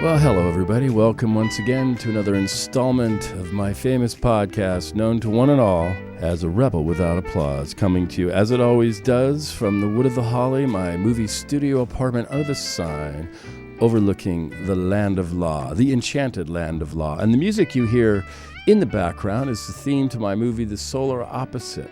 Well, hello, everybody. Welcome once again to another installment of my famous podcast, known to one and all as A Rebel Without Applause, coming to you, as it always does, from the Wood of the Holly, my movie studio apartment under the sign, overlooking the land of law, the enchanted land of law. And the music you hear in the background is the theme to my movie, The Solar Opposite,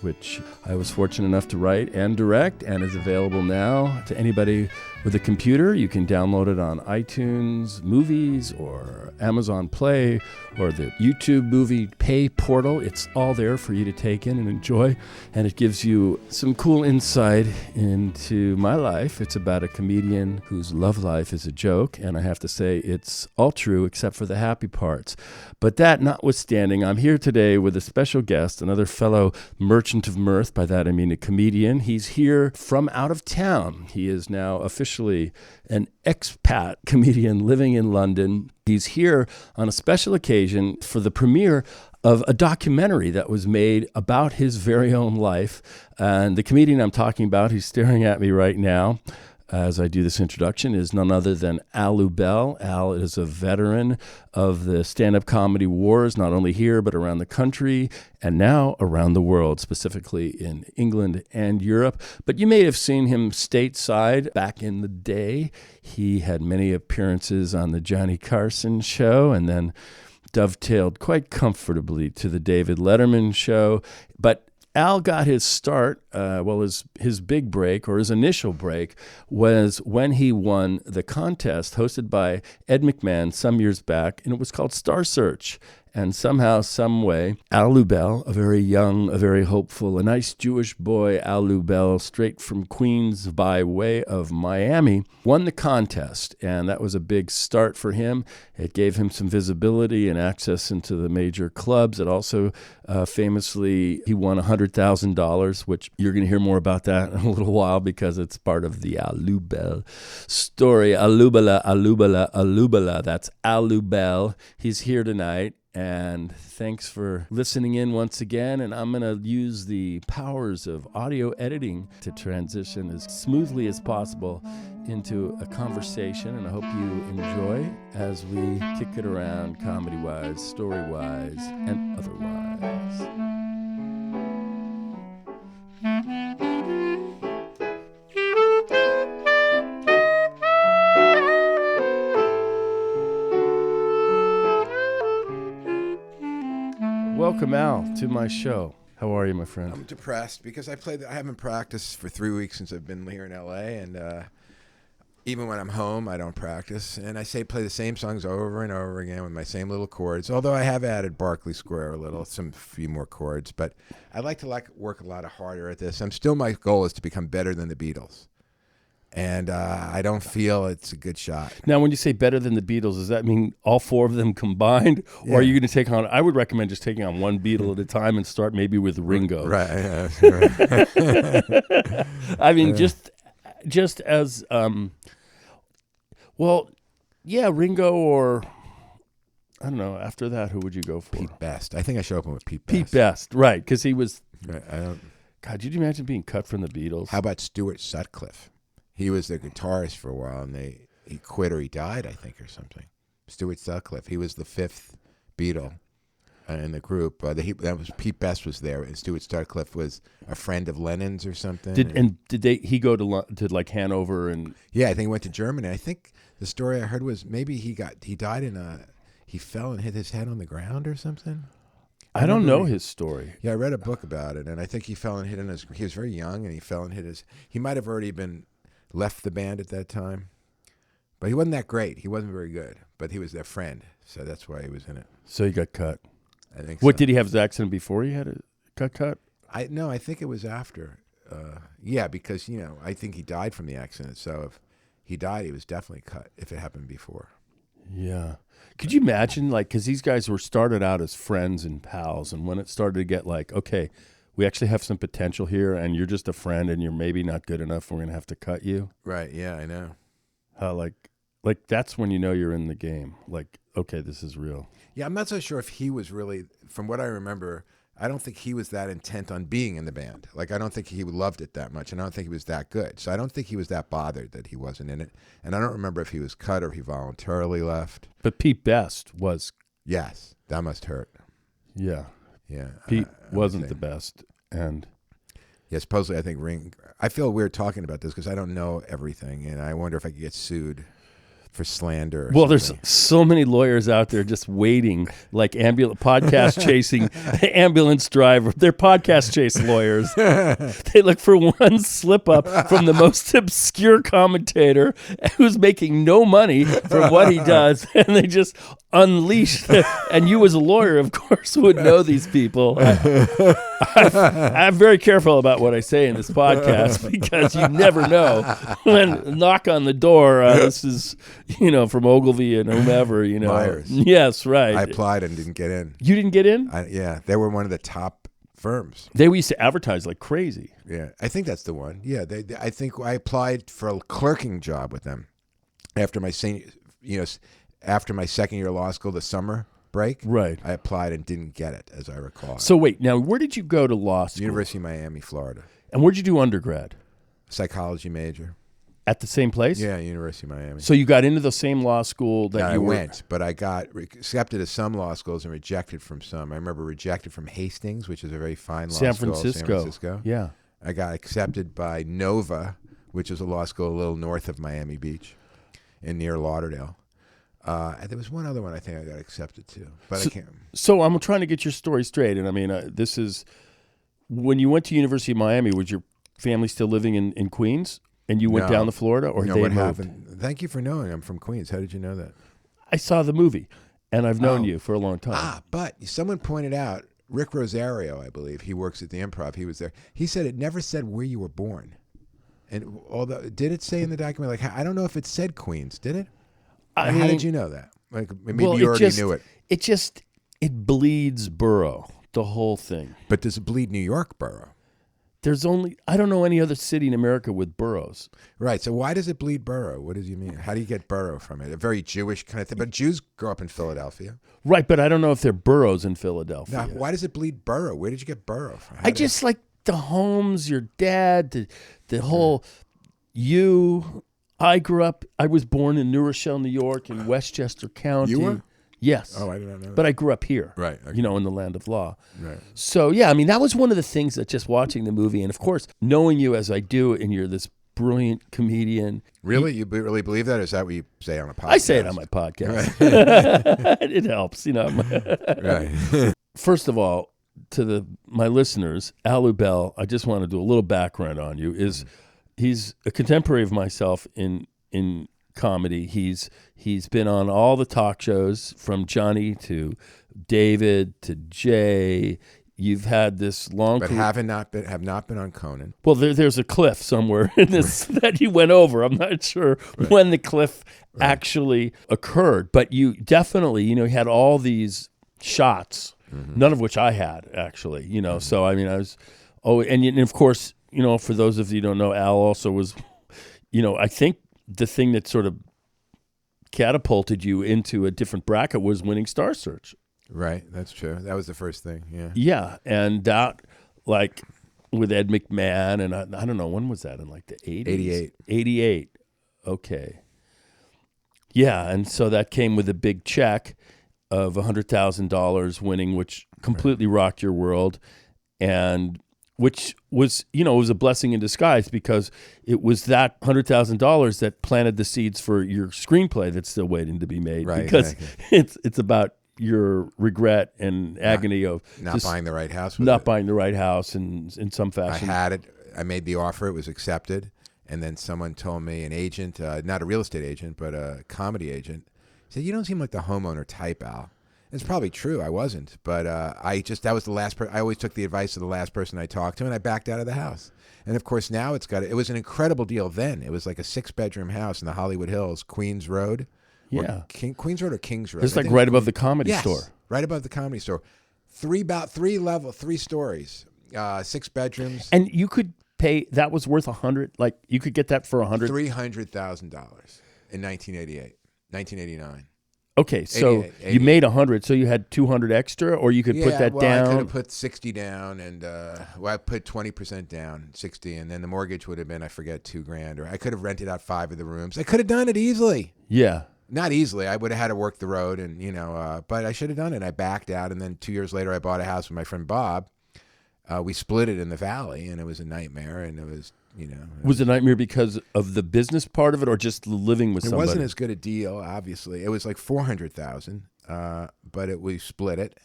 which I was fortunate enough to write and direct, and is available now to anybody with a computer. You can download it on iTunes Movies or Amazon Play or the YouTube Movie Pay portal. It's all there for you to take in and enjoy, and it gives you some cool insight into my life. It's about a comedian whose love life is a joke, and I have to say it's all true except for the happy parts. But that notwithstanding, I'm here today with a special guest, another fellow merchant of mirth. By that I mean a comedian. He's here from out of town. He is now officially an expat comedian living in London. He's here on a special occasion for the premiere of a documentary that was made about his very own life. And the comedian I'm talking about, who's staring at me right now as I do this introduction, is none other than Al Lubel. Al is a veteran of the stand-up comedy wars, not only here, but around the country, and now around the world, specifically in England and Europe. But you may have seen him stateside back in the day. He had many appearances on the Johnny Carson show, and then dovetailed quite comfortably to the David Letterman show. But Al got his start, his big break, or his initial break, was when he won the contest hosted by Ed McMahon some years back, and it was called Star Search. And somehow, some way, Al Lubel, a very young, a very hopeful, a nice Jewish boy, Al Lubel, straight from Queens by way of Miami, won the contest. And that was a big start for him. It gave him some visibility and access into the major clubs. It also, famously, he won $100,000, which you're going to hear more about that in a little while because it's part of the Al Lubel story. Al Lubel. That's Al Lubel. He's here tonight. And thanks for listening in once again. And I'm going to use the powers of audio editing to transition as smoothly as possible into a conversation. And I hope you enjoy as we kick it around comedy-wise, story-wise, and otherwise. Welcome, Al, to my show. How are you, my friend? I'm depressed because I haven't practiced for 3 weeks since I've been here in LA, and even when I'm home, I don't practice. And I play the same songs over and over again with my same little chords. Although I have added Berkeley Square a little, few more chords. But I'd like to work a lot harder at this. My goal is to become better than the Beatles. And I don't feel it's a good shot. Now, when you say better than the Beatles, does that mean all four of them combined? Yeah. Or are you going to take on, I would recommend just taking on one Beatle at a time and start maybe with Ringo. Right. Yeah, right. I mean, just as, Ringo, or I don't know, after that, who would you go for? Pete Best. I think I should open with Pete Best. Pete Best, right, because he was, right, God, did you imagine being cut from the Beatles? How about Stuart Sutcliffe? He was the guitarist for a while, and he quit or he died, I think, or something. Stuart Sutcliffe. He was the fifth Beatle in the group. That was Pete Best was there, and Stuart Sutcliffe was a friend of Lennon's or something. Did he go to like Hanover and? Yeah, I think he went to Germany. I think the story I heard was maybe he died he fell and hit his head on the ground or something. I don't know his story. Yeah, I read a book about it, and I think he fell and he was very young, and he fell and he might have already left the band at that time. But he wasn't that great. He wasn't very good. But he was their friend, so that's why he was in it. So he got cut. I think What, so. did he have his accident before he had a cut? No, I think it was after. Yeah, because, I think he died from the accident. So if he died, he was definitely cut if it happened before. Yeah. Could you imagine, because these guys were started out as friends and pals, and when it started to get okay, we actually have some potential here, and you're just a friend, and you're maybe not good enough, we're going to have to cut you. Right, yeah, I know. How, that's when you know you're in the game. Okay, this is real. Yeah, I'm not so sure if he was really, from what I remember, I don't think he was that intent on being in the band. Like, I don't think he loved it that much, and I don't think he was that good. So I don't think he was that bothered that he wasn't in it. And I don't remember if he was cut or he voluntarily left. But Pete Best was. Yes, that must hurt. Yeah. Yeah. Pete wasn't the best. And yeah, supposedly I think Ring. I feel weird talking about this because I don't know everything, and I wonder if I could get sued for slander. Well, there's so many lawyers out there just waiting, like podcast chasing ambulance driver. They're podcast chase lawyers. They look for one slip up from the most obscure commentator who's making no money from what he does, and they just unleash. And you, as a lawyer, of course, would know these people. I'm very careful about what I say in this podcast because you never know when knock on the door. This is. From Ogilvy and whomever, Myers. Yes, right. I applied and didn't get in. You didn't get in? Yeah, they were one of the top firms. They used to advertise like crazy. Yeah, I think that's the one. Yeah, I think I applied for a clerking job with them after my after my second year of law school, the summer break. Right. I applied and didn't get it, as I recall. So wait, now where did you go to law school? University of Miami, Florida. And where'd you do undergrad? Psychology major. At the same place? Yeah, University of Miami. So you got into the same law school that I went, but I got accepted to some law schools and rejected from some. I remember rejected from Hastings, which is a very fine law San school. Francisco. San Francisco. Yeah. I got accepted by Nova, which is a law school a little north of Miami Beach and near Lauderdale. And there was one other one I think I got accepted to, but I can't. So I'm trying to get your story straight. And I mean, this is, when you went to University of Miami, was your family still living in Queens? And you went down to Florida, or no, they what moved? happened? Thank you for knowing I'm from Queens. How did you know that? I saw the movie, and I've known you for a long time. But someone pointed out, Rick Rosario, I believe, he works at the Improv. He was there. He said it never said where you were born. And although, did it say in the document? Like, I don't know if it said Queens. Did it? How did you know that? Like, maybe you already knew it. It bleeds borough, the whole thing. But does it bleed New York borough? I don't know any other city in America with boroughs. Right. So why does it bleed borough? What does you mean? How do you get borough from it? A very Jewish kind of thing. But Jews grow up in Philadelphia. Right, but I don't know if they're boroughs in Philadelphia. Now, why does it bleed borough? Where did you get borough from? I just like the homes, your dad, the whole I was born in New Rochelle, New York, in Westchester County. You were? Yes. Oh, I did not know that. But I grew up here. Right. Okay. In the land of law. Right. So, yeah, I mean, that was one of the things that just watching the movie, and of course, knowing you as I do, and you're this brilliant comedian. Really? You really believe that? Or is that what you say on a podcast? I say it on my podcast. Right. It helps, Right. First of all, to my listeners, Al Lubel, I just want to do a little background on you. He's a contemporary of myself in comedy. He's been on all the talk shows, from Johnny to David to Jay. You've had this long but career. have not been on Conan. Well, there's a cliff somewhere in this that you went over. I'm not sure when the cliff actually occurred, but you definitely, you had all these shots, none of which I had actually, So I mean, I was, and of course, for those of you who don't know, Al also was, I think the thing that sort of catapulted you into a different bracket was winning Star Search. Right, that's true. That was the first thing, yeah. Yeah, and that, like, with Ed McMahon, and I don't know, when was that, in like the 80s? 88. 88, okay. Yeah, and so that came with a big check of $100,000 winning, which completely rocked your world, and which was, it was a blessing in disguise, because it was that $100,000 that planted the seeds for your screenplay that's still waiting to be made. Right, because exactly. it's about your regret and agony of not buying the right house. Buying the right house in some fashion. I had it. I made the offer. It was accepted. And then someone told me, an agent, not a real estate agent, but a comedy agent, said, "You don't seem like the homeowner type, Al." It's probably true. I wasn't. But that was the last person. I always took the advice of the last person I talked to, and I backed out of the house. And of course, now it was an incredible deal then. It was like a 6-bedroom house in the Hollywood Hills, Queens Road. Yeah. Queens Road or Kings Road? It's like right above the Comedy Store. Right above the Comedy Store. 3 stories, 6 bedrooms. And you could pay, that was worth $100, like you could get that for $100. $300,000 in 1989. Okay, so 88, you made 100, so you had 200 extra, or you could put that down? I could have put 60 down, and I put 20% down, 60, and then the mortgage would have been, I forget, $2,000, or I could have rented out 5 of the rooms. I could have done it easily. Yeah. Not easily. I would have had to work the road, and but I should have done it. I backed out, and then 2 years later, I bought a house with my friend Bob. We split it in the valley, and it was a nightmare, and it was. Was it a nightmare because of the business part of it, or just living with somebody? It wasn't as good a deal, obviously. It was like $400,000, but we split it,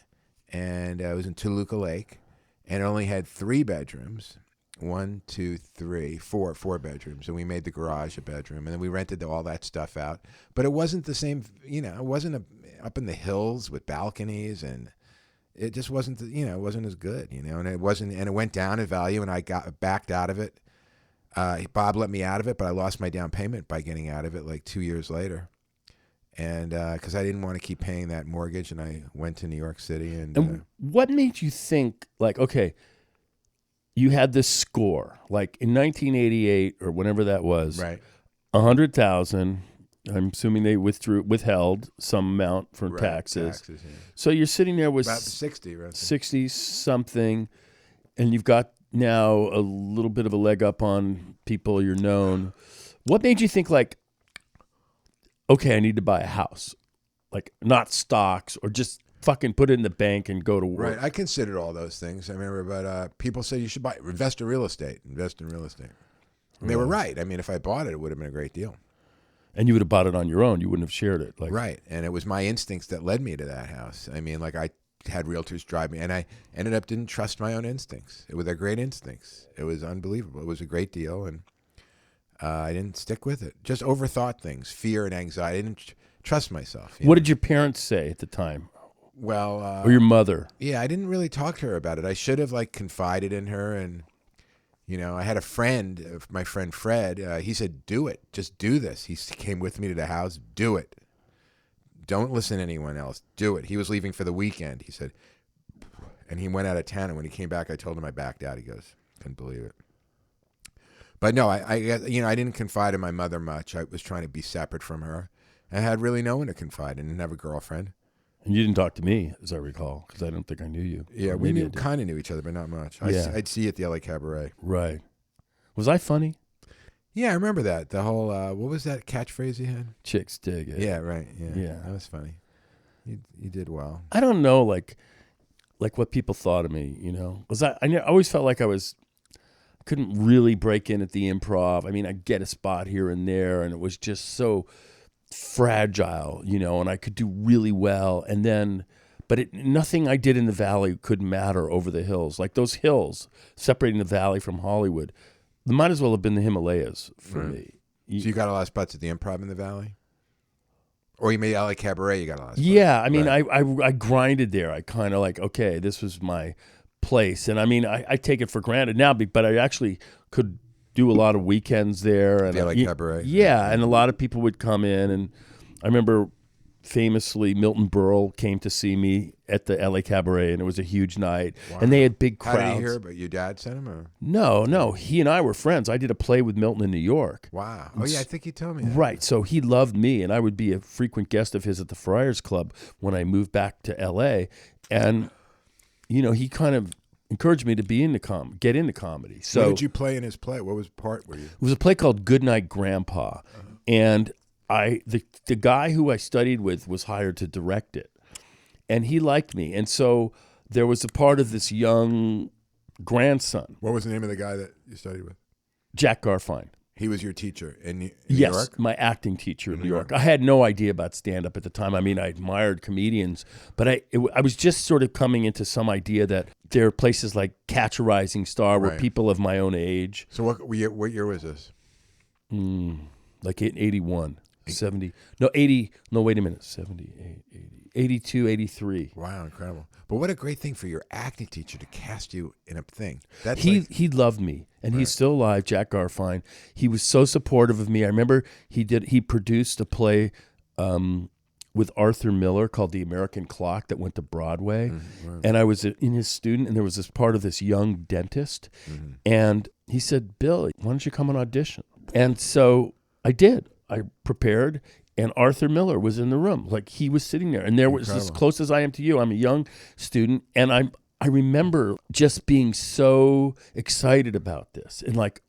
and it was in Toluca Lake, and it only had 3 bedrooms. 1, 2, 3, 4 bedrooms, and we made the garage a bedroom, and then we rented all that stuff out. But it wasn't the same, it wasn't up in the hills with balconies, and it just wasn't, it wasn't as good, and it went down in value, and I got backed out of it. Bob let me out of it, but I lost my down payment by getting out of it like 2 years later. And because I didn't want to keep paying that mortgage, and I went to New York City. And what made you think, like, okay, you had this score, like in 1988 or whenever that was, right? 100,000. I'm assuming they withheld some amount for taxes. Yeah. So you're sitting there with about 60, right? 60 something, and you've got now a little bit of a leg up on people you're known. What made you think, like, okay, I need to buy a house, like not stocks, or just fucking put it in the bank and go to work? Right. I considered all those things. I remember, but people said you should invest in real estate. Invest in real estate. And they were right. I mean, if I bought it, it would have been a great deal. And you would have bought it on your own. You wouldn't have shared it. Right. And it was my instincts that led me to that house. I mean, like I had realtors drive me, and I ended up didn't trust my own instincts. It was their great instincts. It was unbelievable. It was a great deal, and I didn't stick with it. Just overthought things, fear and anxiety. I didn't trust myself. What did your parents say at the time? Well, or your mother? Yeah, I didn't really talk to her about it. I should have confided in her, and I had a friend, my friend Fred. He said, "Do it. Just do this." He came with me to the house. Do it. Don't listen to anyone else. Do it. He was leaving for the weekend, he said. And he went out of town, and when he came back, I told him I backed out. He goes, couldn't believe it. But no, I didn't confide in my mother much. I was trying to be separate from her. I had really no one to confide in. I didn't have a girlfriend. And you didn't talk to me, as I recall, because I don't think I knew you. Yeah, we kind of knew each other, but not much. I'd see you at the LA Cabaret. Right. Was I funny? Yeah, I remember that. The whole, what was that catchphrase you had? Chicks dig it. Yeah, right. Yeah. That was funny. You did well. I don't know, like what people thought of me, Because I always felt like I couldn't really break in at the Improv. I mean, I'd get a spot here and there, and it was just so fragile, and I could do really well. And then, but nothing I did in the Valley could matter over the hills. Like those hills separating the Valley from Hollywood, they might as well have been the Himalayas for me. So you got a lot of spots at the Improv in the Valley? Or you made LA Cabaret, you got a lot of spots? Yeah, I mean, right. I grinded there. I kind of okay, this was my place. And I mean, I take it for granted now, but I actually could do a lot of weekends there. And the LA Cabaret. Yeah, and a lot of people would come in. And I remember famously Milton Berle came to see me at the LA Cabaret, and it was a huge night. Wow. And they had big crowds. How did he hear about your dad sent him? Or? No. He and I were friends. I did a play with Milton in New York. Wow. Oh, yeah, I think he told me that. Right. So he loved me, and I would be a frequent guest of his at the Friars Club when I moved back to LA. And, he kind of encouraged me to get into comedy. So what did you play in his play? What was part were you? It was a play called Goodnight Grandpa. And the guy who I studied with was hired to direct it, and he liked me. And so there was a part of this young grandson. What was the name of the guy that you studied with? Jack Garfine. He was your teacher in New York? Yes, my acting teacher in New York. I had no idea about stand-up at the time. I mean, I admired comedians, but I was just sort of coming into some idea that there are places like Catch a Rising Star where people of my own age. So what year was this? Like 81. 70, no, 80, no, wait a minute, 78, 80, 82, 83. Wow, incredible. But what a great thing for your acting teacher to cast you in a thing. He loved me, and he's still alive, Jack Garfine. He was so supportive of me. I remember he produced a play with Arthur Miller called The American Clock that went to Broadway, and I was in his student, and there was this part of this young dentist, and he said, "Bill, why don't you come and audition?" And so I did. I prepared, and Arthur Miller was in the room. Like, he was sitting there, and there was, as close as I am to you, I'm a young student, and I remember just being so excited about this, and like,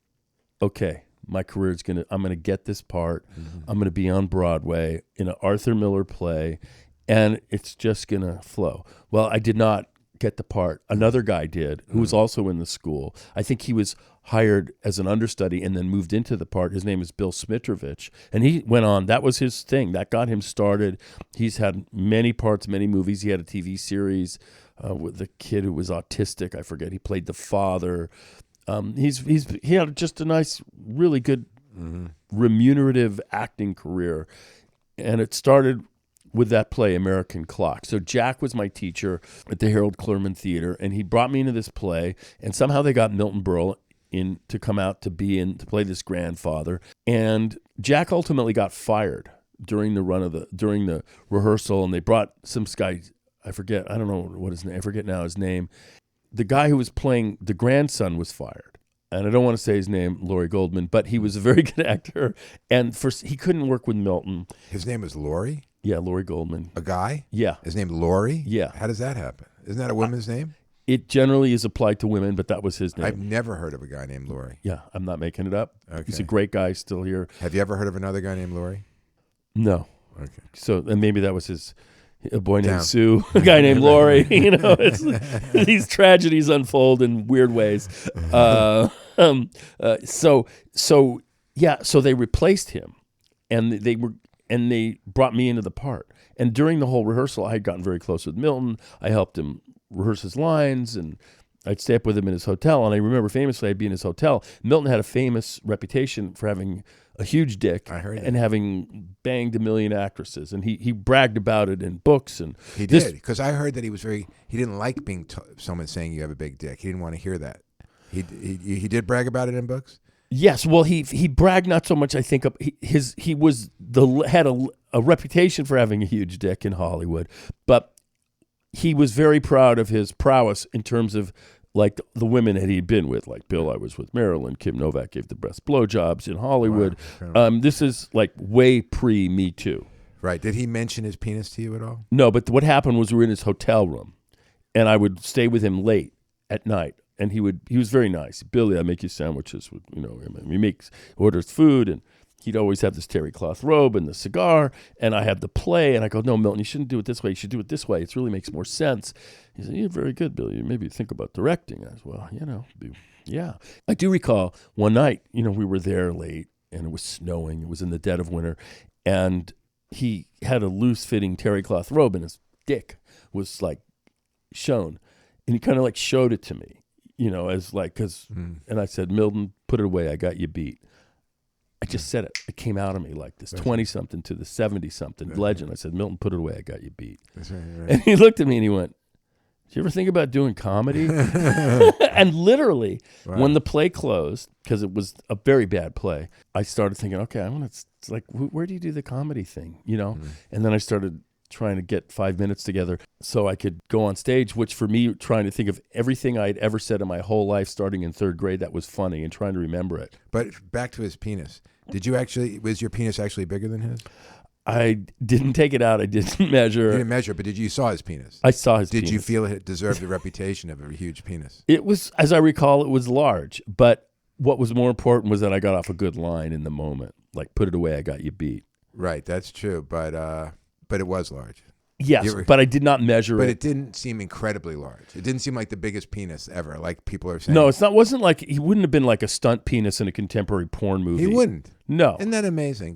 okay, my career is I'm gonna get this part. I'm gonna be on Broadway in an Arthur Miller play, and it's just gonna flow. Well, I did not get the part. Another guy did, who was also in the school. I think he was hired as an understudy and then moved into the part. His name is Bill Smitrovich, and he went on. That was his thing. That got him started. He's had many parts, many movies. He had a TV series with the kid who was autistic. I forget. He played the father. He had just a nice, really good, remunerative acting career, and it started with that play, American Clock. So Jack was my teacher at the Harold Clurman Theater, and he brought me into this play, and somehow they got Milton Berle in to come out to play this grandfather. And Jack ultimately got fired during the rehearsal, and they brought some guy, I don't know what his name, I forget now his name. The guy who was playing the grandson was fired. And I don't want to say his name, Laurie Goldman, but he was a very good actor. And he couldn't work with Milton. His name was Laurie? Yeah, Laurie Goldman. A guy? Yeah. His name Laurie? Yeah. How does that happen? Isn't that a woman's name? It generally is applied to women, but that was his name. I've never heard of a guy named Laurie. Yeah, I'm not making it up. Okay. He's a great guy, still here. Have you ever heard of another guy named Laurie? No. Okay. So, and maybe that was a boy named Sue, a guy named Laurie. These tragedies unfold in weird ways. So they replaced him, and they brought me into the part. And during the whole rehearsal, I had gotten very close with Milton. I helped him rehearse his lines, and I'd stay up with him in his hotel. And I remember famously, I'd be in his hotel. Milton had a famous reputation for having a huge dick, I heard and having banged a million actresses. And he bragged about it in books. And he did, because I heard that he didn't like being someone saying you have a big dick. He didn't want to hear that. He did brag about it in books? Yes, well, he bragged not so much. I think he had a reputation for having a huge dick in Hollywood, but he was very proud of his prowess in terms of like the women that he'd been with. Like Bill, I was with Marilyn. Kim Novak gave the best blowjobs in Hollywood. Wow. This is like way pre Me Too. Right? Did he mention his penis to you at all? No, but what happened was we were in his hotel room, and I would stay with him late at night. And he was very nice. Billy, I make you sandwiches. He orders food, and he'd always have this terry cloth robe and the cigar. And I had the play, and I go, no, Milton, you shouldn't do it this way. You should do it this way. It really makes more sense. He said, you're very good, Billy. Maybe think about directing. I said, well, yeah. I do recall one night, we were there late, and it was snowing. It was in the dead of winter, and he had a loose-fitting terry cloth robe, and his dick was like shown, and he kind of like showed it to me. As like, and I said, Milton, put it away. I got you beat. I just said it. It came out of me like this 20-something to the 70-something legend. I said, Milton, put it away. I got you beat. That's right. And he looked at me and he went, did you ever think about doing comedy? And literally, when the play closed, because it was a very bad play, I started thinking, okay, it's like, where do you do the comedy thing? And then I started trying to get 5 minutes together so I could go on stage, which for me, trying to think of everything I'd ever said in my whole life starting in third grade that was funny and trying to remember it. But back to his penis. Was your penis actually bigger than his? I didn't take it out. I didn't measure. You didn't measure, but you saw his penis? I saw his penis. Did you feel it deserved the reputation of a huge penis? It was, as I recall, it was large. But what was more important was that I got off a good line in the moment. Like, put it away, I got you beat. Right, that's true. But it was large. Yes, but I did not measure it. But it didn't seem incredibly large. It didn't seem like the biggest penis ever, like people are saying. No, wasn't like, he wouldn't have been like a stunt penis in a contemporary porn movie. He wouldn't. No. Isn't that amazing?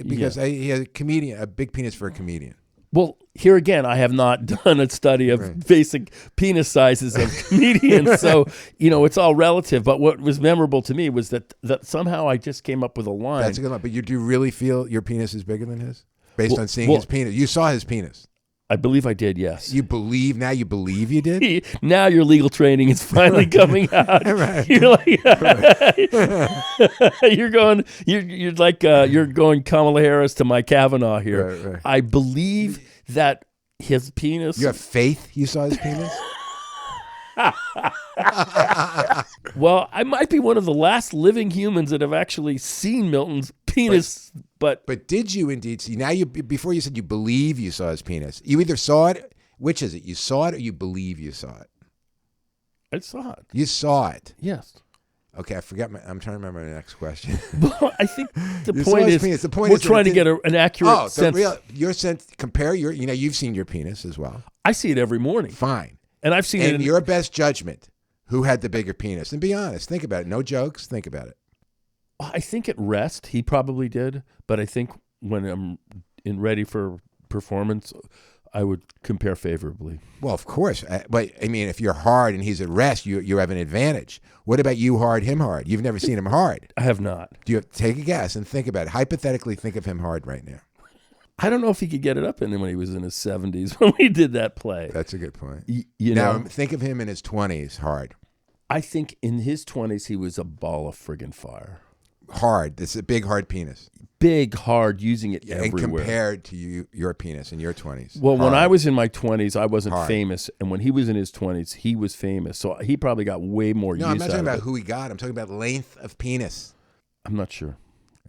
Because he had a big penis for a comedian. Well, here again, I have not done a study of basic penis sizes of comedians, so it's all relative. But what was memorable to me was that somehow I just came up with a line. That's a good line. But do you really feel your penis is bigger than his, based on seeing his penis? You saw his penis. I believe I did, yes. You believe you did? Now your legal training is finally coming out. Right. You're like, you're going Kamala Harris to Mike Kavanaugh here. Right. I believe that his penis. You have faith you saw his penis? Well, I might be one of the last living humans that have actually seen Milton's penis, but did you indeed see? Now before you said you believe you saw his penis. You either saw it. Which is it? You saw it or you believe you saw it? I saw it. You saw it. Yes. Okay, I forgot. I'm trying to remember the next question. Well, I think the point is we're trying to get an accurate sense. Your sense. Compare your. You've seen your penis as well. I see it every morning. Fine. And I've seen it. In your best judgment, who had the bigger penis? And be honest. Think about it. No jokes. Think about it. I think at rest he probably did, but I think when I'm ready for performance, I would compare favorably. Well, of course. But, I mean, if you're hard and he's at rest, you have an advantage. What about you hard, him hard? You've never seen him hard. I have not. Take a guess and think about it. Hypothetically, think of him hard right now. I don't know if he could get it up in him when he was in his 70s when we did that play. That's a good point. Now, think of him in his 20s hard. I think in his 20s, he was a ball of friggin' fire. Hard. It's a big, hard penis. Big, hard, using it everywhere. And compared to your penis in your 20s. Well, when I was in my 20s, I wasn't hard. famous. And when he was in his 20s, he was famous. So he probably got way more use out of it. No, I'm not talking about who he got. I'm talking about length of penis. I'm not sure.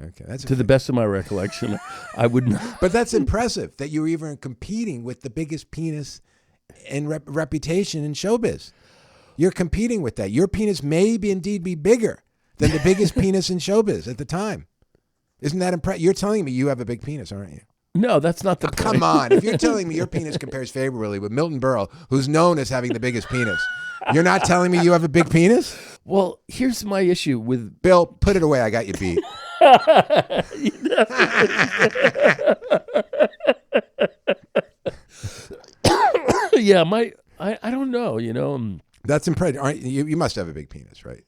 Okay, that's to the best of my recollection, I would not. But that's impressive that you were even competing with the biggest penis in reputation in showbiz. You're competing with that. Your penis may indeed be bigger than the biggest penis in showbiz at the time. Isn't that impressive? You're telling me you have a big penis, aren't you? No, that's not the point. Come on. If you're telling me your penis compares favorably with Milton Berle, who's known as having the biggest penis, you're not telling me you have a big penis? Well, here's my issue with... Bill, put it away. I got you beat. Yeah, I don't know, That's impressive. You must have a big penis, right?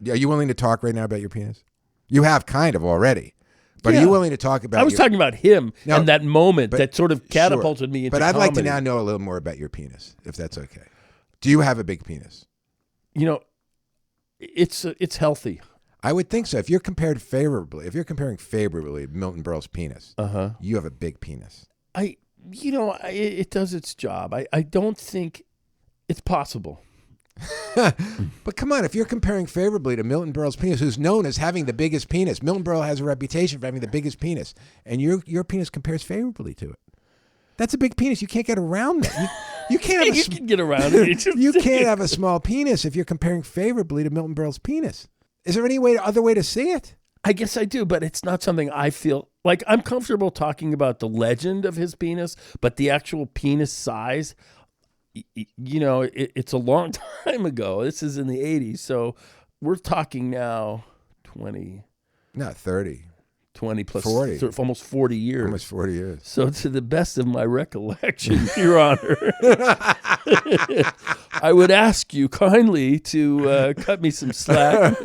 Are you willing to talk right now about your penis? You have kind of already. But are you willing to talk about... I was talking about him and that moment that sort of catapulted me into But I'd comedy. like to now know a little more about your penis, if that's okay. Do you have a big penis? It's healthy. I would think so. If you're comparing favorably Milton Berle's penis, you have a big penis. It does its job. I don't think it's possible. But come on, if you're comparing favorably to Milton Berle's penis, who's known as having the biggest penis, Milton Berle has a reputation for having the biggest penis, and your penis compares favorably to it. That's a big penis. You can't get around that. You can't have you can get around it. You can't have a small penis if you're comparing favorably to Milton Berle's penis. Is there any other way to see it? I guess I do, but it's not something I feel like I'm comfortable talking about the legend of his penis, but the actual penis size, it's a long time ago. This is in the 80s, so we're talking now 20. Not 30. 20 plus 40. Almost 40 years. Almost 40 years. So to the best of my recollection, Your Honor, I would ask you kindly to cut me some slack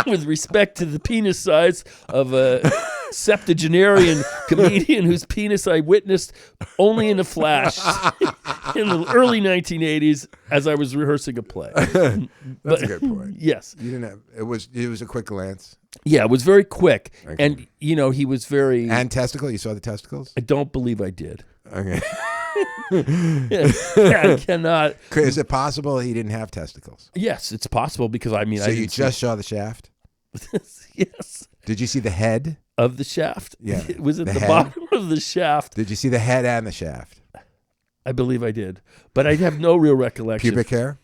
with respect to the penis size of a septuagenarian comedian whose penis I witnessed only in a flash in the early 1980s as I was rehearsing a play. That's a good point. Yes. You didn't have it was a quick glance. Yeah, it was very quick. Okay. And he was very... And testicle? You saw the testicles? I don't believe I did. Okay. I cannot... Is it possible he didn't have testicles? Yes, it's possible because So you just saw the shaft? Yes. Did you see the head? Of the shaft? Yeah. It was at the bottom of the shaft. Did you see the head and the shaft? I believe I did. But I have no real recollection. Pubic hair?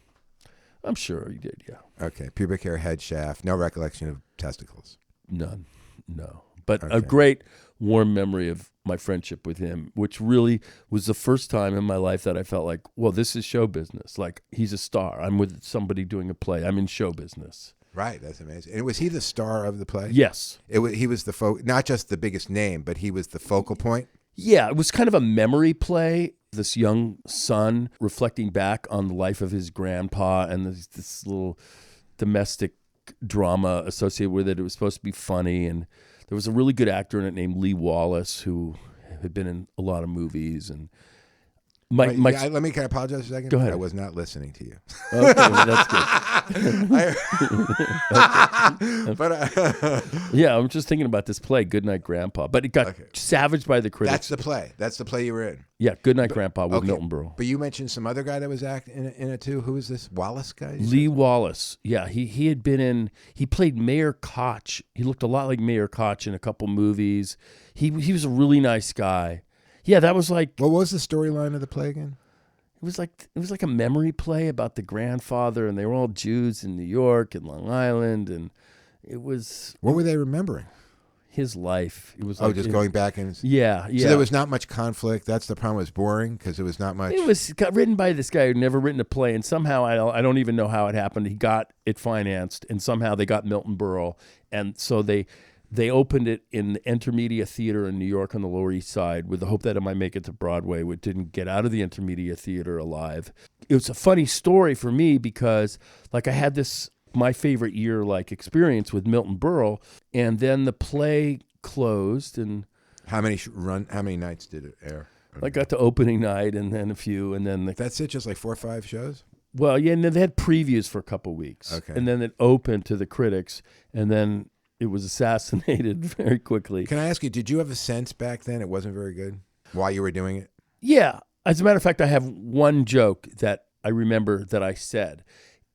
I'm sure you did, yeah. Okay. Pubic hair, head, shaft. No recollection of testicles? None. No. But a great warm memory of my friendship with him, which really was the first time in my life that I felt like, well, this is show business. Like, he's a star. I'm with somebody doing a play. I'm in show business. Right. That's amazing. And was he the star of the play? Yes. He was not just the biggest name, but he was the focal point? Yeah. It was kind of a memory play. This young son reflecting back on the life of his grandpa and this little domestic drama associated with it. It was supposed to be funny, and there was a really good actor in it named Lee Wallace who had been in a lot of movies, and My Can I apologize for a second? Go ahead. I was not listening to you. Okay, well, that's good. But yeah, I'm just thinking about this play, Goodnight Grandpa, but it got savaged by the critics. That's the play. That's the play you were in. Yeah, Goodnight Grandpa with Milton Berle. But you mentioned some other guy that was acting in it too. Who is this Wallace guy? Lee Wallace. Yeah, he had been in. He played Mayor Koch. He looked a lot like Mayor Koch in a couple movies. He was a really nice guy. Yeah, that was like. What was the storyline of the play again? It was like a memory play about the grandfather, and they were all Jews in New York and Long Island, and it was. What were they remembering? His life. It was just going back and. Yeah. So there was not much conflict. That's the problem. It was boring because it was not much. It was written by this guy who'd never written a play, and somehow I don't even know how it happened. He got it financed, and somehow they got Milton Berle, and so they opened it in the Intermedia Theater in New York on the Lower East Side with the hope that it might make it to Broadway, which didn't get out of the Intermedia Theater alive. It was a funny story for me because, like, I had this my favorite year experience with Milton Berle, and then the play closed. And how many nights did it air? I got to opening night, and then a few, and then that's it, just like 4 or 5 shows. Well, yeah, and then they had previews for a couple weeks, okay, and then it opened to the critics, and then it was assassinated very quickly. Can I ask you, did you have a sense back then it wasn't very good while you were doing it? Yeah. As a matter of fact, I have one joke that I remember that I said.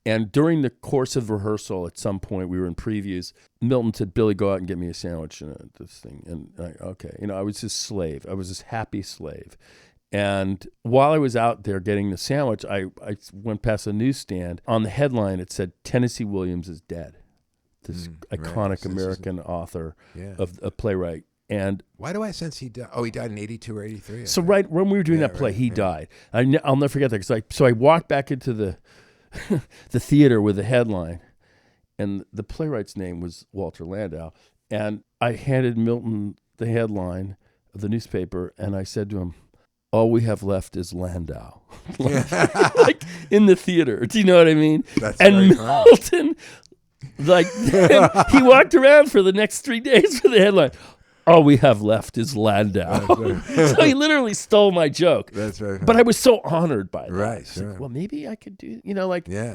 And during the course of rehearsal, at some point, we were in previews, Milton said, "Billy, go out and get me a sandwich and this thing." And okay. I was his slave. I was his happy slave. And while I was out there getting the sandwich, I went past a newsstand. On the headline, it said, "Tennessee Williams is dead." This iconic American author of a playwright. And why do I sense he died? Oh, he died in 82 or 83. So right when we were doing that play, he died. I'll never forget that. So I walked back into the the theater with the headline, and the playwright's name was Walter Landau. And I handed Milton the headline of the newspaper, and I said to him, "All we have left is Landau." like in the theater. Do you know what I mean? That's and Milton... he walked around for the next 3 days for the headline. "All we have left is Landau." So he literally stole my joke. That's right. But I was so honored by that. Right. Sure. Well, maybe I could do,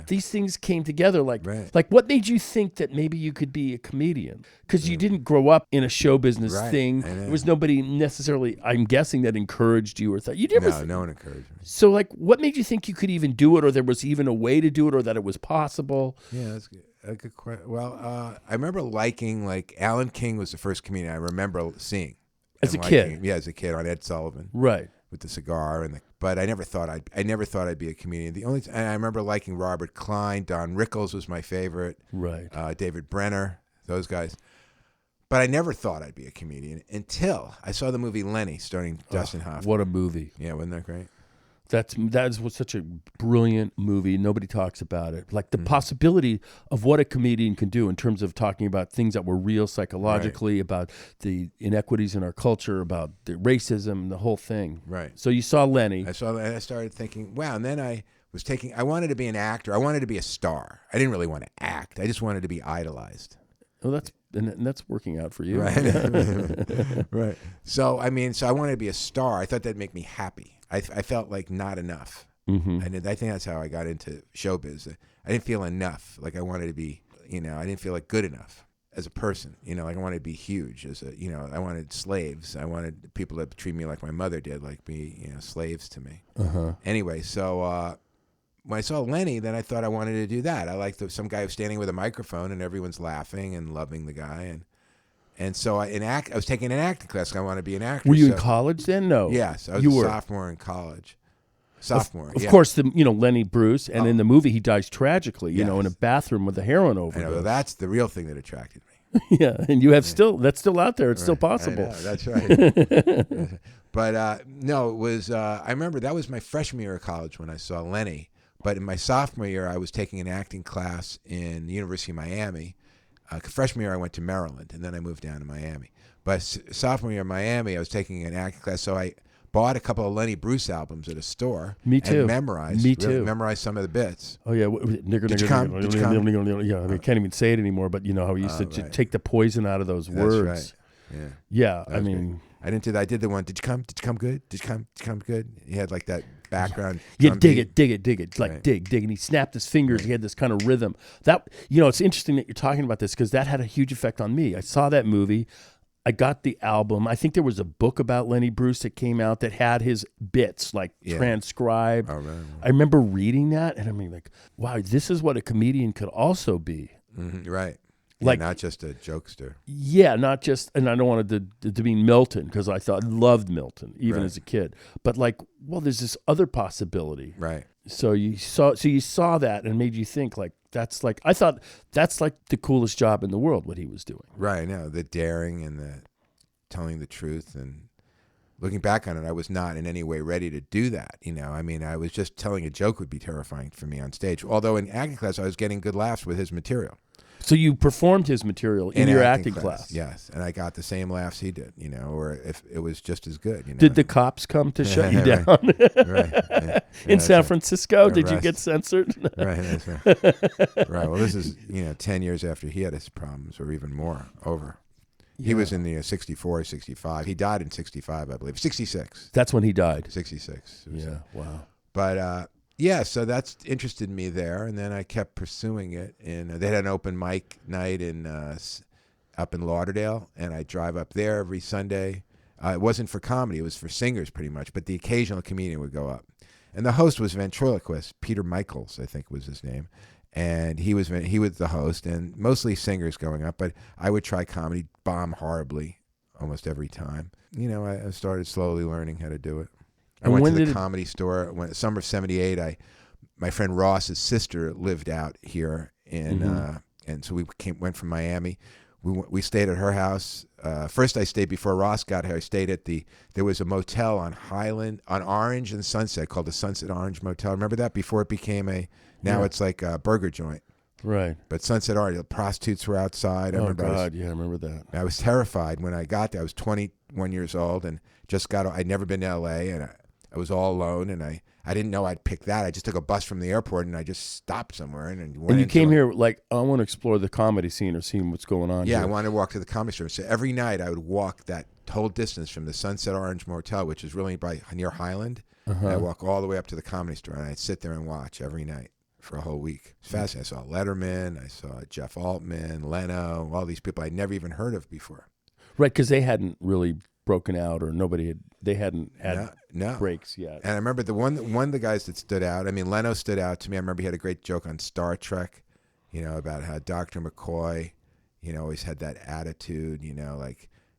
these things came together. Like what made you think that maybe you could be a comedian? Because you didn't grow up in a show business thing. There was nobody necessarily, I'm guessing, that encouraged you or thought you never. No one encouraged me. So what made you think you could even do it, or there was even a way to do it, or that it was possible? Yeah, that's good. A good question. Well, I remember liking, Alan King was the first comedian I remember seeing as a kid. Yeah, as a kid on Ed Sullivan, right, with the cigar But I never thought I'd be a comedian. And I remember liking Robert Klein, Don Rickles was my favorite, right, David Brenner, those guys. But I never thought I'd be a comedian until I saw the movie Lenny, starring Dustin Hoffman. What a movie! Yeah, wasn't that great? That was such a brilliant movie. Nobody talks about it. Like the possibility of what a comedian can do in terms of talking about things that were real psychologically, about the inequities in our culture, about the racism, the whole thing. Right. So you saw Lenny. I started thinking, wow. And then I wanted to be an actor. I wanted to be a star. I didn't really want to act. I just wanted to be idolized. Well, that's working out for you. Right. Right. So I wanted to be a star. I thought that'd make me happy. I felt like not enough. Mm-hmm. And I think that's how I got into showbiz. I didn't feel enough. Like I wanted to be, I didn't feel like good enough as a person. Like I wanted to be huge I wanted slaves. I wanted people to treat me like my mother did, like be, slaves to me. Uh-huh. Anyway, so when I saw Lenny, then I thought I wanted to do that. I liked some guy who's standing with a microphone and everyone's laughing and loving the guy. And so I was taking an acting class. I wanted to be an actor. Were you in college then? No. Yes, I was a sophomore in college. Sophomore, of course, Lenny Bruce, and in the movie he dies tragically, in a bathroom with a heroin overdose. I know, that's the real thing that attracted me. Yeah, and you have that's still out there. It's still possible. I know, that's right. But no, it was. I remember that was my freshman year of college when I saw Lenny. But in my sophomore year, I was taking an acting class in the University of Miami. Freshman year, I went to Maryland, and then I moved down to Miami. But sophomore year in Miami, I was taking an acting class, so I bought a couple of Lenny Bruce albums at a store. Me too. And memorized. Me too. Memorized some of the bits. Oh yeah, Did you come? Yeah, I can't even say it anymore. But you know how we used to take the poison out of those words. That's right. Yeah. I didn't do that. I did the one. Did you come? Did you come good? Did you come good? He had like that background. Yeah, drum dig beat. it, like Right. dig. And he snapped his fingers. He had this kind of rhythm. That, it's interesting that you're talking about this because that had a huge effect on me. I saw that movie. I got the album. I think there was a book about Lenny Bruce that came out that had his bits like transcribed. Oh, right. I remember reading that and I mean, like, wow, this is what a comedian could also be. Mm-hmm. Right. Yeah, Like, not just a jokester. Yeah, not just, and I don't want it to be Milton because I loved Milton even Right. as a kid. But like, well, there's this other possibility. Right. So you saw that and made you think like I thought that's like the coolest job in the world what he was doing. Right. No, the daring and the telling the truth, and looking back on it, I was not in any way ready to do that. I mean, I was just telling a joke would be terrifying for me on stage. Although in acting class, I was getting good laughs with his material. So you performed his material in your acting class. Yes, and I got the same laughs he did. Or if it was just as good. Did the cops come to shut you down? Right. Yeah. In San Francisco? Did you arrest. get censored? Right. That's right. Right. Well, this is 10 years after he had his problems, or even more. Over. He was in the 64, 65. He died in 65, I believe. 66. That's when he died. 66. Yeah. Wow. But so that's interested me there, and then I kept pursuing it. And they had an open mic night up in Lauderdale, and I drive up there every Sunday. It wasn't for comedy; it was for singers, pretty much. But the occasional comedian would go up, and the host was ventriloquist Peter Michaels, I think was his name, and he was the host, and mostly singers going up. But I would try comedy, bomb horribly, almost every time. I started slowly learning how to do it. I went to the Comedy Store. Summer of '78. My friend Ross's sister lived out here, and so we went from Miami. We stayed at her house. First, I stayed before Ross got here. I stayed at there was a motel on Orange and Sunset called the Sunset Orange Motel. Remember that before it became it's like a burger joint. Right. But Sunset Orange, the prostitutes were outside. I remember I remember that. I was terrified when I got there. I was 21 years old and I'd never been to L.A. and I was all alone, and I didn't know I'd pick that. I just took a bus from the airport, and I just stopped somewhere. And you came here like, I want to explore the comedy scene or see what's going on here. I wanted to walk to the Comedy Store. So every night I would walk that whole distance from the Sunset Orange Motel, which is really near Highland. And I'd walk all the way up to the Comedy Store, and I'd sit there and watch every night for a whole week. It's fascinating. I saw Letterman. I saw Jeff Altman, Leno, all these people I'd never even heard of before. Right, because they hadn't really broken out, or they hadn't had breaks yet. And I remember one of the guys that stood out. I mean, Leno stood out to me. I remember he had a great joke on Star Trek, about how Dr. McCoy, always had that attitude,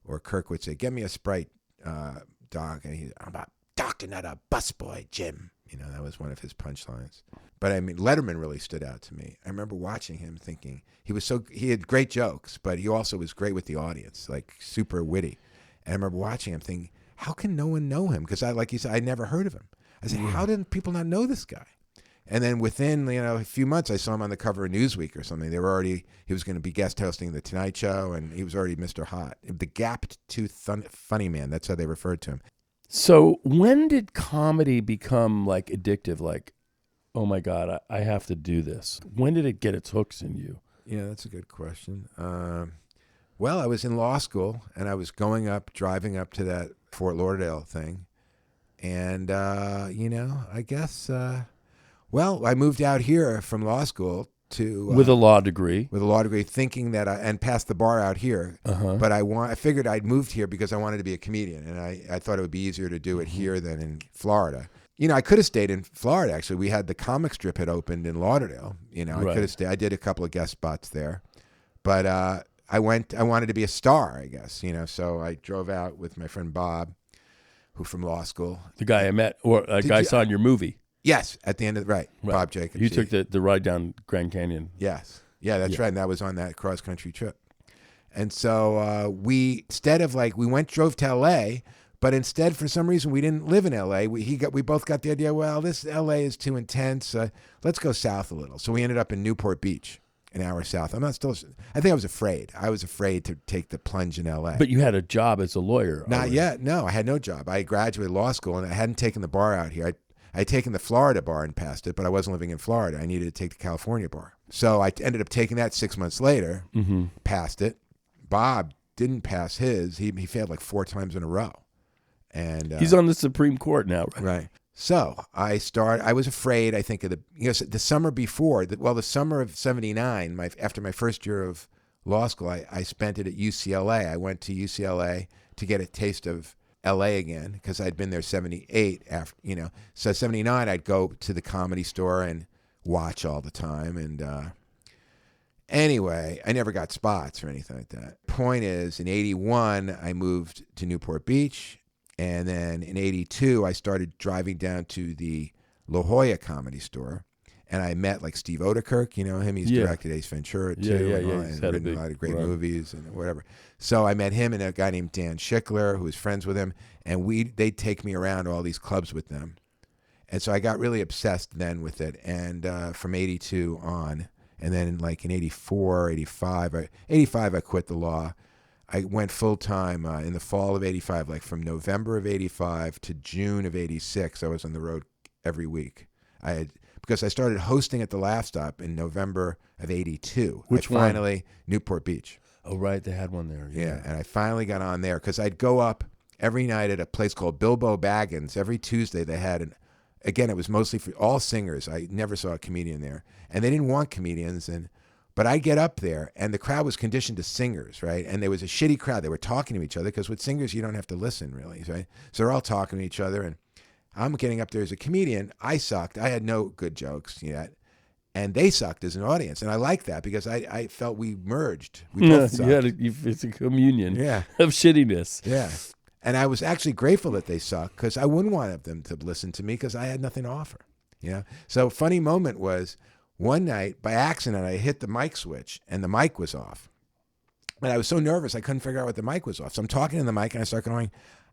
or Kirk would say, "Get me a Sprite, Doc," and I'm about doctor, not a busboy, Jim. That was one of his punchlines. But I mean, Letterman really stood out to me. I remember watching him, thinking he had great jokes, but he also was great with the audience, like super witty. And I remember watching him thinking, how can no one know him? Because like you said, I'd never heard of him. I said, how didn't people not know this guy? And then within, a few months, I saw him on the cover of Newsweek or something. He was going to be guest hosting The Tonight Show, and he was already Mr. Hot. The gap-toothed funny man, that's how they referred to him. So when did comedy become like addictive? Like, oh my God, I have to do this. When did it get its hooks in you? Yeah, that's a good question. Well, I was in law school, and I was driving up to that Fort Lauderdale thing. And, I guess, I moved out here from law school to... with a law degree. With a law degree, thinking that and passed the bar out here. But I figured I'd moved here because I wanted to be a comedian, and I thought it would be easier to do it here than in Florida. I could have stayed in Florida, actually. We had the comic strip had opened in Lauderdale. I could have stayed. I did a couple of guest spots there. But I wanted to be a star, I guess, so I drove out with my friend Bob, who from law school. The guy I met, or a guy saw in your movie. Yes, at the end of right. Bob Jacobs. You took the ride down Grand Canyon. Yes. Yeah, that's right. And that was on that cross-country trip. And so we drove to L.A., but instead, for some reason, we didn't live in L.A. We both got the idea, well, this L.A. is too intense. Let's go south a little. So we ended up in Newport Beach, an hour south. I think I was afraid. I was afraid to take the plunge in L.A. But you had a job as a lawyer. Not yet. No, I had no job. I graduated law school, and I hadn't taken the bar out here. I had taken the Florida bar and passed it, but I wasn't living in Florida. I needed to take the California bar. So I ended up taking that 6 months later, passed it. Bob didn't pass his. He failed like 4 times in a row. And he's on the Supreme Court now. Right. So I was afraid, I think, of the summer before, the summer of 79, after my first year of law school, I spent it at UCLA. I went to UCLA to get a taste of LA again because I'd been there 78 after, So 79, I'd go to the Comedy Store and watch all the time. And anyway, I never got spots or anything like that. Point is, in 81, I moved to Newport Beach. And then in 82, I started driving down to the La Jolla Comedy Store. And I met like Steve Odekirk, you know him. He's directed Ace Ventura too, and written a lot of great movies and whatever. So I met him and a guy named Dan Schickler, who was friends with him, and they'd take me around to all these clubs with them. And so I got really obsessed then with it, and from 82 on, and then like in 84, 85, I quit the law. I went full time in the fall of 85, like from November of 85 to June of 86. I was on the road every week. Because I started hosting at the Laugh Stop in November of 82. Which one? Finally, Newport Beach. Oh, right. They had one there. Yeah, and I finally got on there because I'd go up every night at a place called Bilbo Baggins. Every Tuesday they had again, it was mostly for all singers. I never saw a comedian there. And they didn't want comedians. But I'd get up there, and the crowd was conditioned to singers, right? And there was a shitty crowd. They were talking to each other because with singers, you don't have to listen, really, right? So they're all talking to each other, and I'm getting up there as a comedian. I sucked. I had no good jokes yet. And they sucked as an audience. And I liked that because I felt we merged. We both sucked. It's a communion of shittiness. Yeah. And I was actually grateful that they sucked because I wouldn't want them to listen to me because I had nothing to offer. So a funny moment was one night, by accident, I hit the mic switch and the mic was off. And I was so nervous, I couldn't figure out what the mic was off. So I'm talking in the mic and I start going,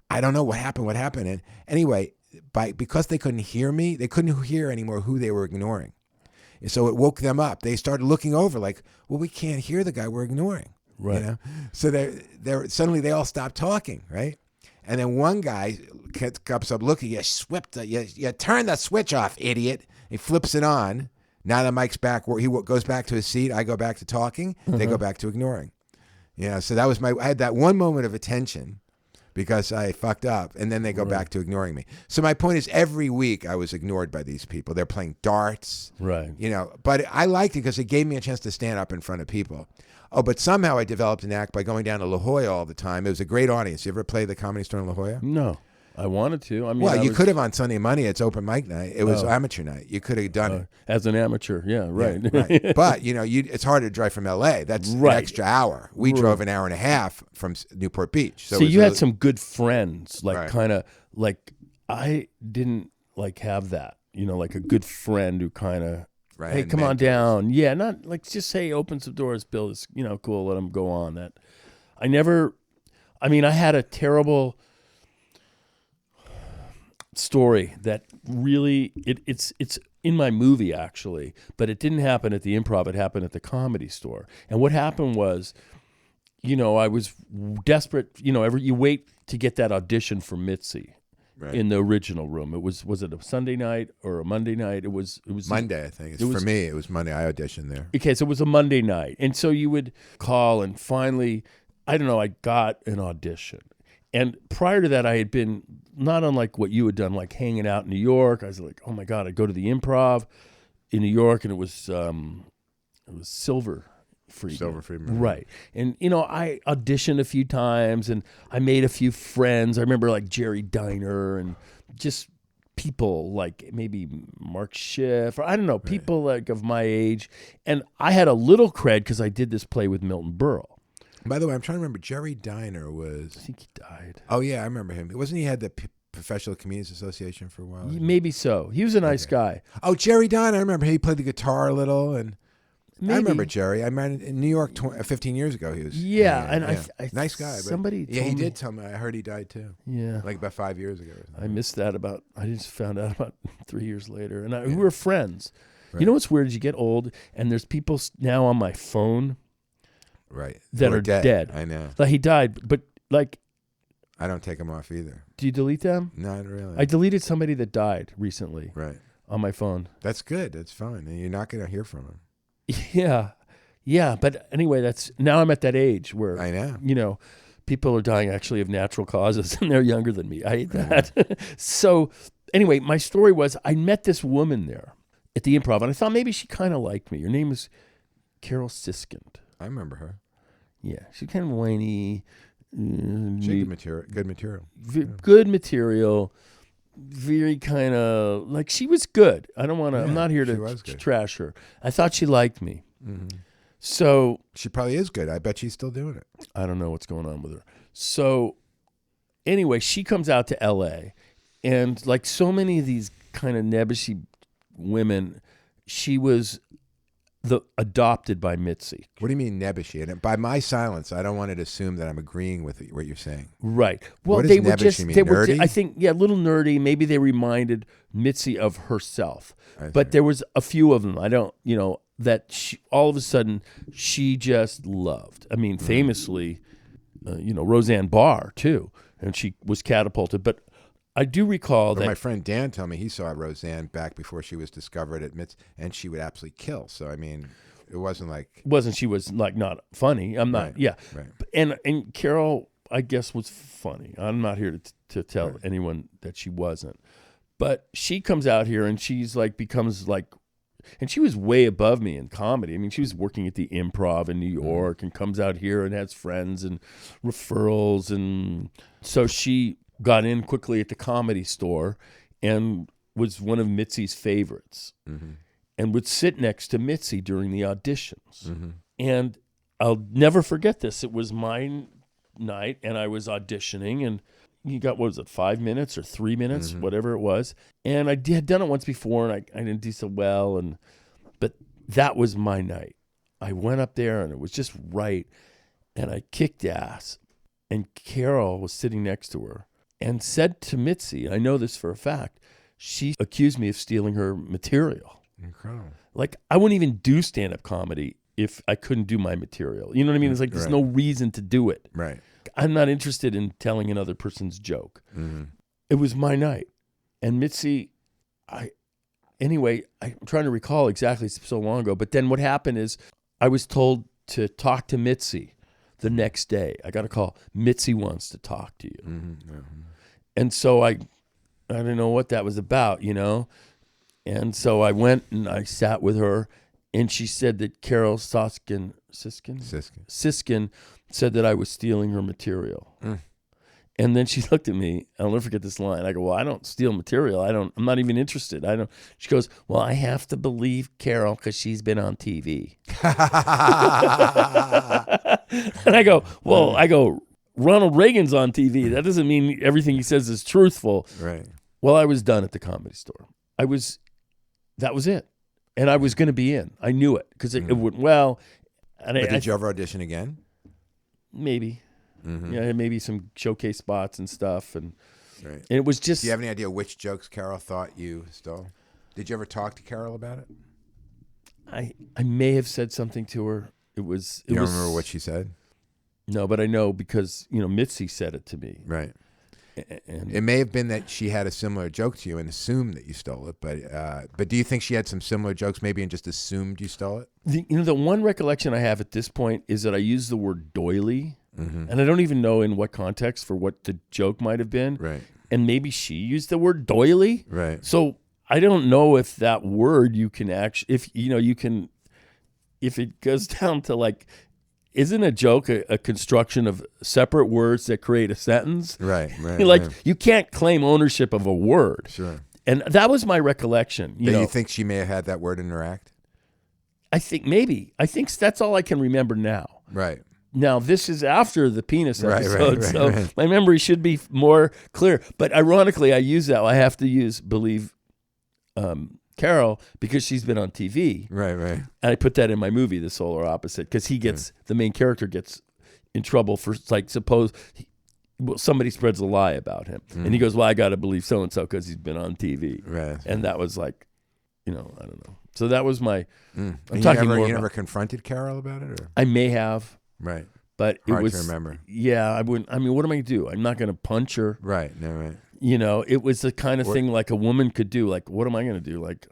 I don't know what happened. And anyway, because they couldn't hear me, they couldn't hear anymore who they were ignoring. And so it woke them up. They started looking over like, well, we can't hear the guy we're ignoring. Right. So suddenly they all stopped talking, right? And then one guy comes up looking, you turn the switch off, idiot. He flips it on. Now the mic's back. He goes back to his seat. I go back to talking. They go back to ignoring. So that was I had that one moment of attention because I fucked up, and then they go back to ignoring me. So my point is, every week I was ignored by these people. They're playing darts. Right. But I liked it because it gave me a chance to stand up in front of people. Oh, but somehow I developed an act by going down to La Jolla all the time. It was a great audience. You ever play the Comedy Store in La Jolla? No. I wanted to. I mean, well, you could have on Sunday and Monday. It's open mic night. It was amateur night. You could have done it as an amateur. Yeah, right. Yeah, right. But it's hard to drive from L.A. That's an extra hour. We drove an hour and a half from Newport Beach. So you had some good friends, kind of like I didn't have that. Like a good friend who kind of. Right, hey, come on down. Yeah, not like just say open some doors, Bill. It's cool. Let them go on. That I had a terrible story that really it's in my movie actually, but it didn't happen at the Improv. It happened at the Comedy Store. And what happened was, I was desperate. You wait to get that audition for Mitzi. Right. In the original room. Was it a Sunday night or a Monday night? It was Monday, I think. For me, it was Monday. I auditioned there. Okay, so it was a Monday night. And so you would call, and finally, I got an audition. And prior to that, I had been not unlike what you had done, like hanging out in New York. I was like, oh my God, I'd go to the Improv in New York, and it was Silver Friedman. Right. And, I auditioned a few times and I made a few friends. I remember like Jerry Diner and just people like maybe Mark Schiff or I don't know, people like of my age. And I had a little cred because I did this play with Milton Berle. By the way, I'm trying to remember, Jerry Diner was... I think he died. Oh, yeah, I remember him. Wasn't he had the Professional Comedians Association for a while? Maybe so. He was a nice guy. Oh, Jerry Diner. I remember he played the guitar a little and... Maybe. I remember Jerry. I met him in New York 15 years ago. He was I nice guy. Somebody he did tell me. I heard he died too. Yeah, like about 5 years ago. I missed that I just found out about 3 years later, and we were friends. Right. You know what's weird is you get old, and there's people now on my phone, right, that are dead. I know. Like he died, but like I don't take them off either. Do you delete them? Not really. I deleted somebody that died recently. Right. On my phone. That's good. That's fine, and you're not going to hear from them. Yeah, but anyway, now I'm at that age where I know. People are dying actually of natural causes and they're younger than me. I hate that. So Anyway, my story was I met this woman there at the Improv, and I thought maybe she kind of liked me. Her name was Carol Siskind. I remember her. Yeah, she's kind of whiny. She had good material. Good material. Very kind of like she was good. I don't want to. I'm not here to trash her. I thought she liked me. Mm-hmm. So she probably is good. I bet she's still doing it. I don't know what's going on with her. So anyway, she comes out to L.A. and like so many of these kind of nebbishy women, she was adopted by Mitzi. What do you mean nebbishy? And by my silence, I don't want to assume that I'm agreeing with what you're saying. Right. Well, what they does were nebbishy just mean? they were nerdy? I think a little nerdy. Maybe they reminded Mitzi of herself. But there was a few of them. I don't, that she, all of a sudden she just loved. I mean, famously, Roseanne Barr too, and she was catapulted. But I do recall that my friend Dan told me he saw Roseanne back before she was discovered at MITS, and she would absolutely kill. So I mean, it wasn't like she was like not funny. I'm not. Right, yeah, right. And Carol, I guess, was funny. I'm not here to tell anyone that she wasn't. But she comes out here and she's like becomes like, and she was way above me in comedy. I mean, she was working at the Improv in New York and comes out here and has friends and referrals, and so she got in quickly at the Comedy Store and was one of Mitzi's favorites and would sit next to Mitzi during the auditions. And I'll never forget this. It was my night and I was auditioning, and you got, 5 minutes or 3 minutes, whatever it was. And I had done it once before and I didn't do so well. But that was my night. I went up there and it was just right. And I kicked ass. And Carol was sitting next to her and said to Mitzi, I know this for a fact, she accused me of stealing her material. Incredible. Like, I wouldn't even do stand-up comedy if I couldn't do my material. You know what I mean? It's like there's no reason to do it. Right. I'm not interested in telling another person's joke. It was my night. And Mitzi, I'm trying to recall exactly, so long ago, but then what happened is I was told to talk to Mitzi the next day. I got a call. Mitzi wants to talk to you. And so I didn't know what that was about, And so I went and I sat with her, and she said that Carol Siskin said that I was stealing her material. And then she looked at me, I'll never forget this line. I go, well, I don't steal material. I'm not even interested. She goes, well, I have to believe Carol because she's been on TV. And I go, Ronald Reagan's on TV. That doesn't mean everything he says is truthful. Right. Well, I was done at the Comedy Store. That was it. And I was going to be in. I knew it because it went well. And did you ever audition again? Maybe. Yeah, maybe some showcase spots and stuff. And it was just... Do you have any idea which jokes Carol thought you stole? Did you ever talk to Carol about it? I may have said something to her. You don't remember what she said? No, but I know because, Mitzi said it to me. Right. And it may have been that she had a similar joke to you and assumed that you stole it, but do you think she had some similar jokes maybe and just assumed you stole it? The one recollection I have at this point is that I used the word doily, and I don't even know in what context for what the joke might have been. Right. And maybe she used the word doily. Right. So I don't know if that word you can actually, if it goes down to like, isn't a joke a construction of separate words that create a sentence? Right. You can't claim ownership of a word. Sure. And that was my recollection. You think she may have had that word in her act? I think maybe. I think that's all I can remember now. Right. Now, this is after the penis episode, so my memory should be more clear. But ironically, I use that. I have to believe Carol because she's been on TV. Right. And I put that in my movie, The Solar Opposite, because the main character gets in trouble for, like, suppose somebody spreads a lie about him. And he goes, well, I got to believe so-and-so because he's been on TV. Right. And that was like, I don't know. So that was my, I'm talking more. You never confronted Carol about it? Or? I may have. Right. But Hard it was, to remember. Yeah, I wouldn't. I mean, what am I going to do? I'm not going to punch her. Right. No, right. It was the kind of thing like a woman could do. Like, what am I going to do? Like,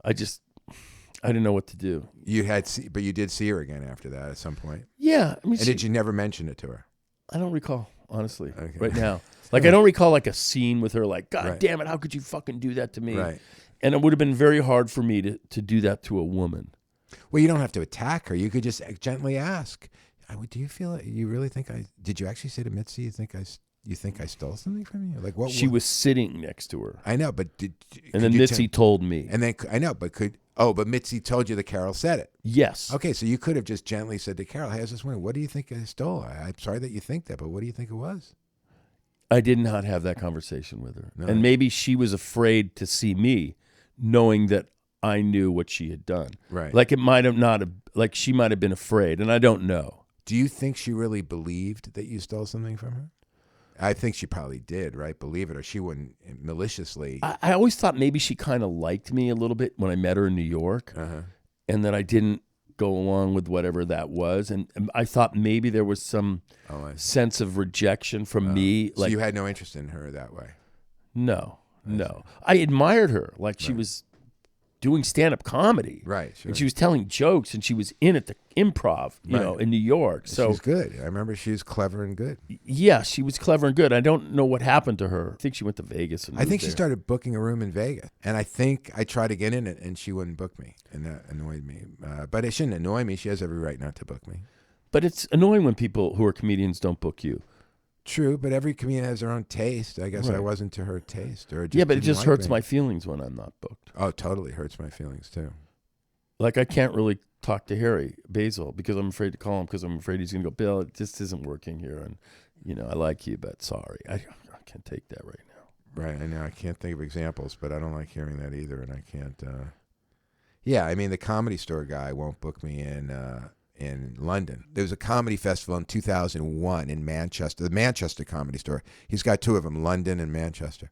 I didn't know what to do. But you did see her again after that at some point. Yeah. I mean, and did you never mention it to her? I don't recall, honestly, right now. Like, I don't recall like a scene with her like, God Right. damn it, how could you fucking do that to me? Right. And it would have been very hard for me to do that to a woman. Well, you don't have to attack her. You could just gently ask, do you feel, you really think did you actually say to Mitzi, you think I stole something from you? Like what? She was sitting next to her. I know, but and then Mitzi told me. And then, I know, but but Mitzi told you that Carol said it. Yes. Okay, so you could have just gently said to Carol, hey, I was just wondering, what do you think I stole? I'm sorry that you think that, but what do you think it was? I did not have that conversation with her. No. And maybe she was afraid to see me, knowing that I knew what she had done. Right. Like it might have not have, like she might have been afraid, and I don't know. Do you think she really believed that you stole something from her? I think she probably did, right? Believe it, or she wouldn't maliciously. I always thought maybe she kind of liked me a little bit when I met her in New York, and that I didn't go along with whatever that was. And I thought maybe there was some sense of rejection from me. So you had no interest in her that way? No. I admired her. Like she was doing stand-up comedy. Right, sure. And she was telling jokes, and she was in at the Improv, you know, in New York. So she's good. I remember she was clever and good. Yeah, she was clever and good. I don't know what happened to her. I think she went to Vegas. And I think she started booking a room in Vegas. And I think I tried to get in it, and she wouldn't book me. And that annoyed me. But it shouldn't annoy me. She has every right not to book me. But it's annoying when people who are comedians don't book you. True, but every comedian has their own taste. I guess I wasn't to her taste. Or But it just hurts my feelings when I'm not booked. Oh, totally hurts my feelings, too. Like, I can't really talk to Harry Basil because I'm afraid to call him because I'm afraid he's going to go, Bill, it just isn't working here. And, you know, I like you, but sorry. I can't take that right now. Right, I know. I can't think of examples, but I don't like hearing that either. And I can't. Yeah, I mean, the Comedy Store guy won't book me in London. There was a comedy festival in 2001 in Manchester, the Manchester Comedy Store. He's got two of them, London and Manchester.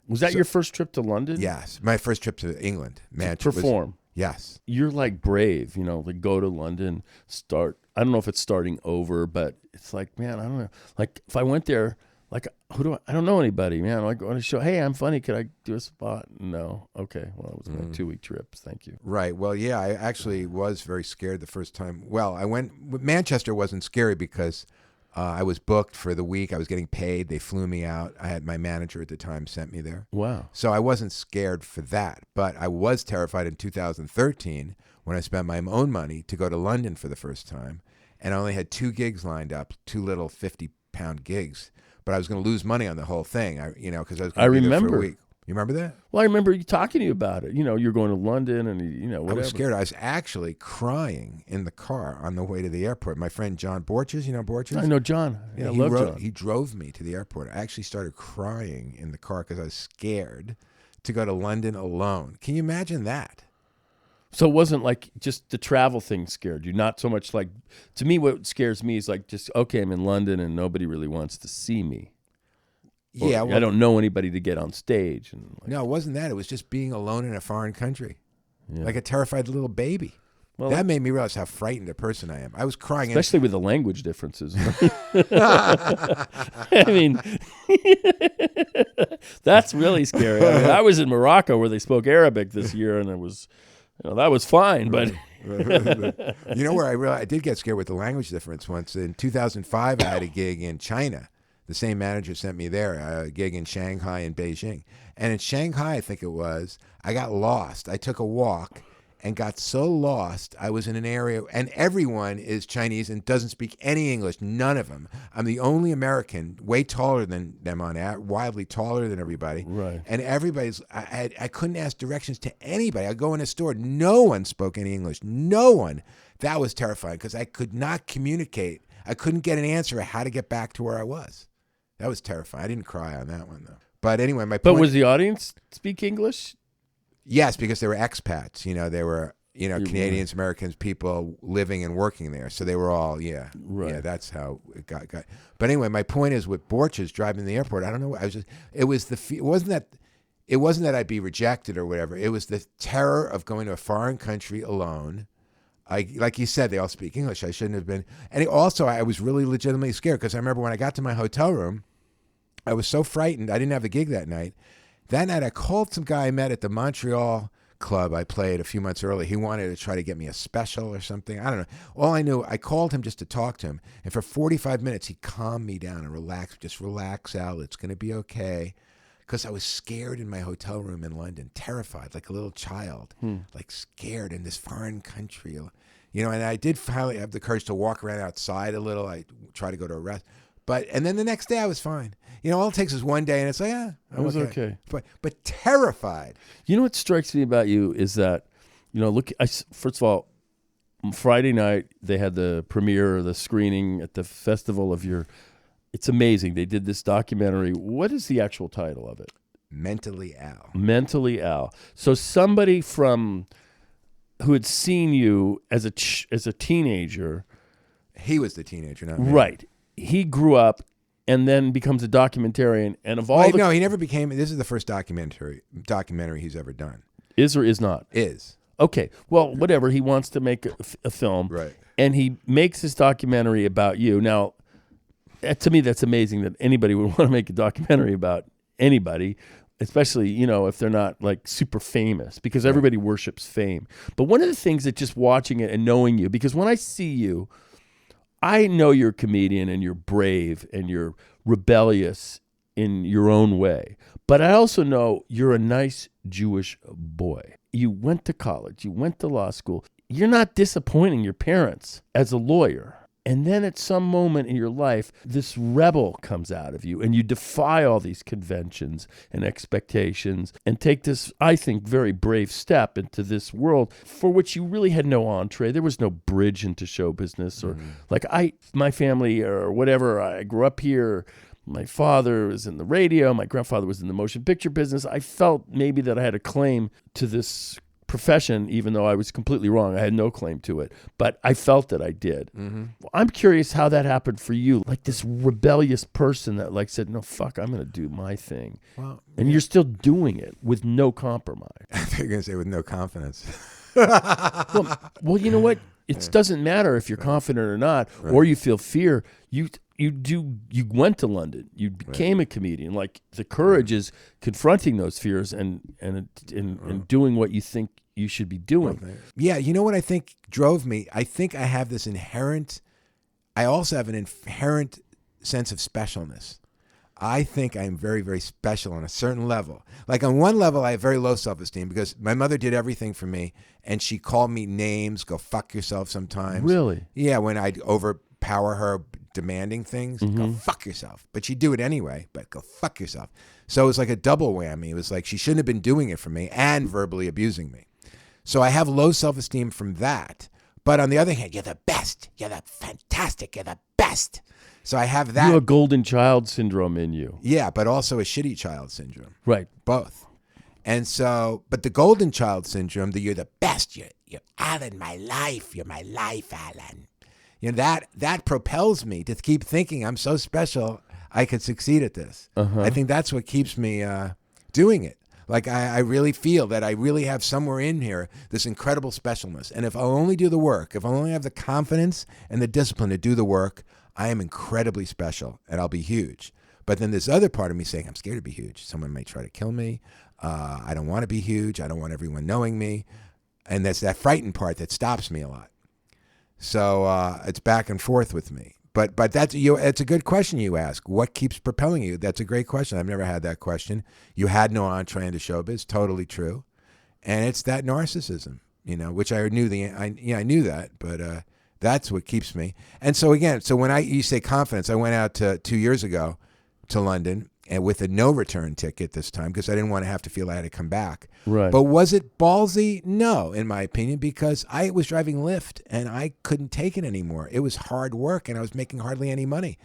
Was that your first trip to London? Yes. My first trip to England. To perform? Yes. You're like brave, you know, like go to London, start. I don't know if it's starting over, but it's like, man, I don't know. Like if I went there, like I don't know anybody, man. I go on a show, hey, I'm funny, could I do a spot? No. Okay, well, it was my 2-week trip. Thank you. Right. Well, yeah, I actually was very scared the first time. Well, I went, Manchester wasn't scary because I was booked for the week. I was getting paid. They flew me out. I had my manager at the time sent me there. Wow. So I wasn't scared for that. But I was terrified in 2013 when I spent my own money to go to London for the first time. And I only had 2 gigs lined up, 2 little 50-pound gigs. But I was going to lose money on the whole thing, because I was going to be there for a week. You remember that? Well, I remember you talking to you about it. You know, you're going to London and, you know, whatever. I was scared. I was actually crying in the car on the way to the airport. My friend John Borches, you know Borches? I know John. Yeah, I love John. He drove me to the airport. I actually started crying in the car because I was scared to go to London alone. Can you imagine that? So it wasn't like just the travel thing scared you, not so much like, to me what scares me is like just, okay, I'm in London and nobody really wants to see me. Or Yeah. Well, I don't know anybody to get on stage. And no, it wasn't that. It was just being alone in a foreign country, yeah. like a terrified little baby. Well, that made me realize how frightened a person I am. I was crying. Especially with the language differences. I mean, that's really scary. I mean, I was in Morocco where they spoke Arabic this year, and it was, you know, that was fine. But you know where I realized I did get scared with the language difference once. In 2005, I had a gig in China. The same manager sent me there, a gig in Shanghai and Beijing. And in Shanghai, I think it was, I got lost. I took a walk and got so lost. I was in an area, and everyone is Chinese and doesn't speak any English, none of them. I'm the only American, way taller than them on that, wildly taller than everybody. Right. And everybody's, I couldn't ask directions to anybody. I go in a store, no one spoke any English, no one. That was terrifying because I could not communicate. I couldn't get an answer of how to get back to where I was. That was terrifying. I didn't cry on that one, though. But anyway, my point... But was the audience speak English? Yes, because they were expats. You know, they were, Canadians, Americans, people living and working there. So they were all, yeah. Right. Yeah, that's how it got. But anyway, my point is with Borches driving to the airport, I don't know. It wasn't that I'd be rejected or whatever. It was the terror of going to a foreign country alone. Like you said, they all speak English. I shouldn't have been. And I was really legitimately scared because I remember when I got to my hotel room, I was so frightened. I didn't have the gig that night. That night, I called some guy I met at the Montreal club I played a few months earlier, he wanted to try to get me a special or something. I don't know. All I knew, I called him just to talk to him. And for 45 minutes, he calmed me down and relaxed. Just relax, Al. It's going to be okay. Because I was scared in my hotel room in London, terrified, like a little child, like scared in this foreign country. And I did finally have the courage to walk around outside a little. I tried to go to a restaurant. And then the next day I was fine. All it takes is one day and it's like, I was okay. But terrified. What strikes me about you is that, first of all, Friday night they had the premiere or the screening at the festival of it's amazing. They did this documentary. What is the actual title of it? Mentally Al. Mentally Al. So somebody who had seen you as a teenager. He was the teenager, not me. Right. He grew up and then becomes a documentarian. And of all no, he never became. This is the first documentary he's ever done. Is or is not? Is. Okay. Well, whatever. He wants to make a film. Right. And he makes this documentary about you. Now, to me, that's amazing that anybody would want to make a documentary about anybody, especially, if they're not like super famous, because everybody worships fame. But one of the things that just watching it and knowing you, because when I see you, I know you're a comedian and you're brave and you're rebellious in your own way. But I also know you're a nice Jewish boy. You went to college. You went to law school. You're not disappointing your parents as a lawyer. And then at some moment in your life, this rebel comes out of you and you defy all these conventions and expectations and take this, I think, very brave step into this world for which you really had no entree. There was no bridge into show business or my family or whatever. I grew up here. My father was in the radio. My grandfather was in the motion picture business. I felt maybe that I had a claim to this profession, even though I was completely wrong. I had no claim to it, but I felt that I did. Mm-hmm. I'm curious how that happened for you, like this rebellious person that said, no, fuck, I'm going to do my thing. And you're still doing it with no compromise. I think you're going to say with no confidence. well, you know what? It doesn't matter if you're confident or not, or you feel fear. You went to London. You became a comedian. Like, the courage is confronting those fears and doing what you think you should be doing. Yeah, you know what I think drove me? I think I have this I also have an inherent sense of specialness. I think I'm very, very special on a certain level. Like, on one level, I have very low self-esteem because my mother did everything for me, and she called me names, go fuck yourself sometimes. Really? Yeah, when I'd overpower her demanding things, go fuck yourself. But she'd do it anyway, but go fuck yourself. So it was like a double whammy. It was like she shouldn't have been doing it for me and verbally abusing me. So I have low self-esteem from that. But on the other hand, you're the best. You're the fantastic. You're the best. So I have that. You have a golden child syndrome in you. Yeah, but also a shitty child syndrome. Right. Both. And so, but the golden child syndrome, you're the best. You're Alan, my life. You're my life, Alan. That propels me to keep thinking I'm so special I could succeed at this. I think that's what keeps me doing it. Like, I really feel that I really have somewhere in here this incredible specialness. And if I'll only do the work, if I'll only have the confidence and the discipline to do the work, I am incredibly special and I'll be huge. But then there's other part of me saying, I'm scared to be huge. Someone might try to kill me. I don't want to be huge. I don't want everyone knowing me. And that's that frightened part that stops me a lot. So it's back and forth with me. But it's a good question you ask. What keeps propelling you? That's a great question. I've never had that question. You had no entree into showbiz. Totally true. And it's that narcissism, which I knew I knew that, but that's what keeps me. And so again, when you say confidence, I went out 2 years ago to London and with a no return ticket this time because I didn't want to have to feel I had to come back. Right. But was it ballsy? No, in my opinion, because I was driving Lyft and I couldn't take it anymore. It was hard work and I was making hardly any money.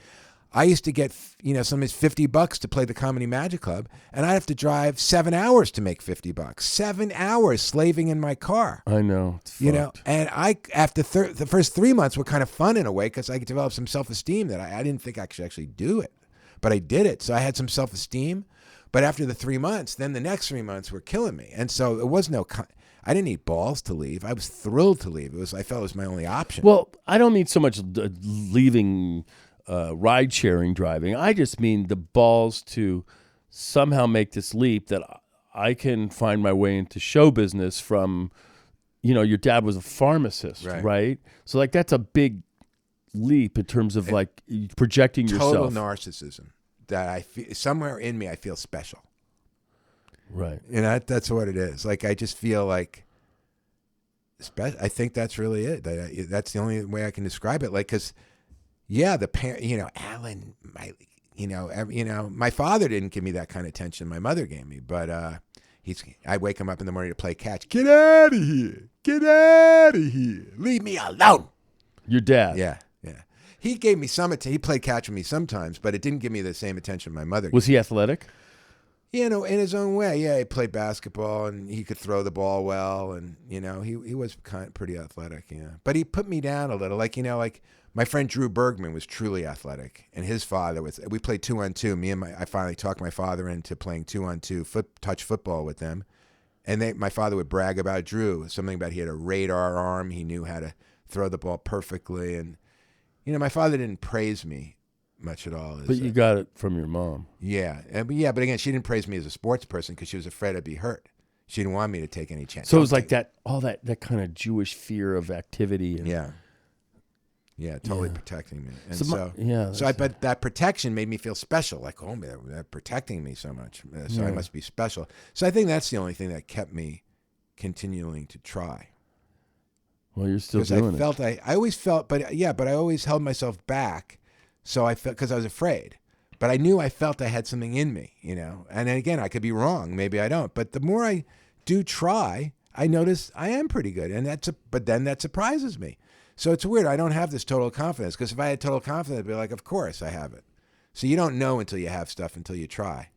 I used to get, sometimes $50 to play the Comedy Magic Club, and I'd have to drive 7 hours to make $50. 7 hours slaving in my car. I know. It's and I after the first 3 months were kind of fun in a way because I could develop some self-esteem that I didn't think I could actually do it, but I did it. So I had some self-esteem. But after the 3 months, then the next 3 months were killing me, and so it was I didn't need balls to leave. I was thrilled to leave. I felt it was my only option. Well, I don't mean so much leaving. Ride-sharing driving. I just mean the balls to somehow make this leap that I can find my way into show business from, your dad was a pharmacist, right? So like that's a big leap in terms of like projecting yourself. Total narcissism that I feel somewhere in me, I feel special. Right. And that's what it is. Like, I just feel like, I think that's really it. That's the only way I can describe it. Like, cause the parent, Alan, my father didn't give me that kind of attention. My mother gave me, but, I wake him up in the morning to play catch. Get out of here. Get out of here. Leave me alone. Your dad. Yeah. He gave me he played catch with me sometimes, but it didn't give me the same attention my mother gave. Was he athletic? In his own way. Yeah, he played basketball and he could throw the ball well, and he was pretty athletic. Yeah, but he put me down a little. Like my friend Drew Bergman was truly athletic, and his father was. We played 2-on-2. I finally talked my father into playing 2-on-2 touch football with them, and my father would brag about Drew, something about he had a radar arm. He knew how to throw the ball perfectly, and my father didn't praise me much at all. But you got it from your mom. Yeah. But again, she didn't praise me as a sports person because she was afraid I'd be hurt. She didn't want me to take any chance. So it was like that kind of Jewish fear of activity. And, yeah, totally protecting me. And but that protection made me feel special. Like, oh man, they're protecting me so much, so I must be special. So I think that's the only thing that kept me continuing to try. Well, you're still doing it. I always felt, but I always held myself back. So I felt, because I was afraid, but I knew I felt I had something in me, and then again, I could be wrong. Maybe I don't, but the more I do try, I notice I am pretty good. And but then that surprises me. So it's weird. I don't have this total confidence, because if I had total confidence, I'd be like, of course I have it. So you don't know until you have stuff, until you try.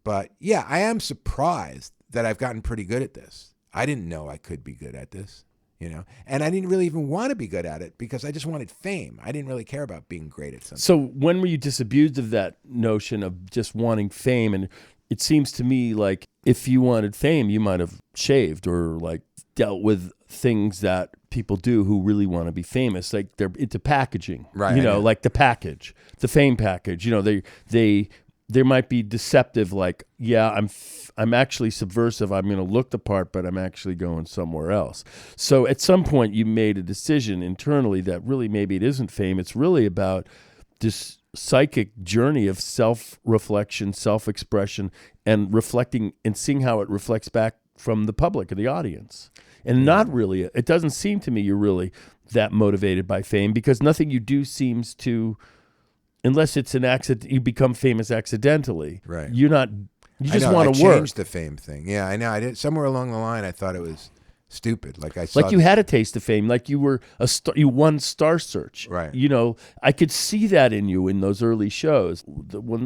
But yeah, I am surprised that I've gotten pretty good at this. I didn't know I could be good at this. And I didn't really even want to be good at it because I just wanted fame. I didn't really care about being great at something. So when were you disabused of that notion of just wanting fame? And it seems to me like if you wanted fame, you might have shaved or like dealt with things that people do who really want to be famous. Like they're into packaging, right? Like the package, the fame package. They might be deceptive. Like, yeah, I'm actually subversive. I'm going to look the part, but I'm actually going somewhere else. So at some point you made a decision internally that really maybe it isn't fame. It's really about this psychic journey of self-reflection, self-expression, and reflecting and seeing how it reflects back from the public or the audience. And not really, it doesn't seem to me you're really that motivated by fame, because nothing you do seems to, unless it's an accident, you become famous accidentally. Right. You just want to work. I changed the fame thing. Yeah, I know. I did. Somewhere along the line, I thought it was stupid. Like you had a taste of fame. Like you were a star. You won Star Search. Right. I could see that in you in those early shows.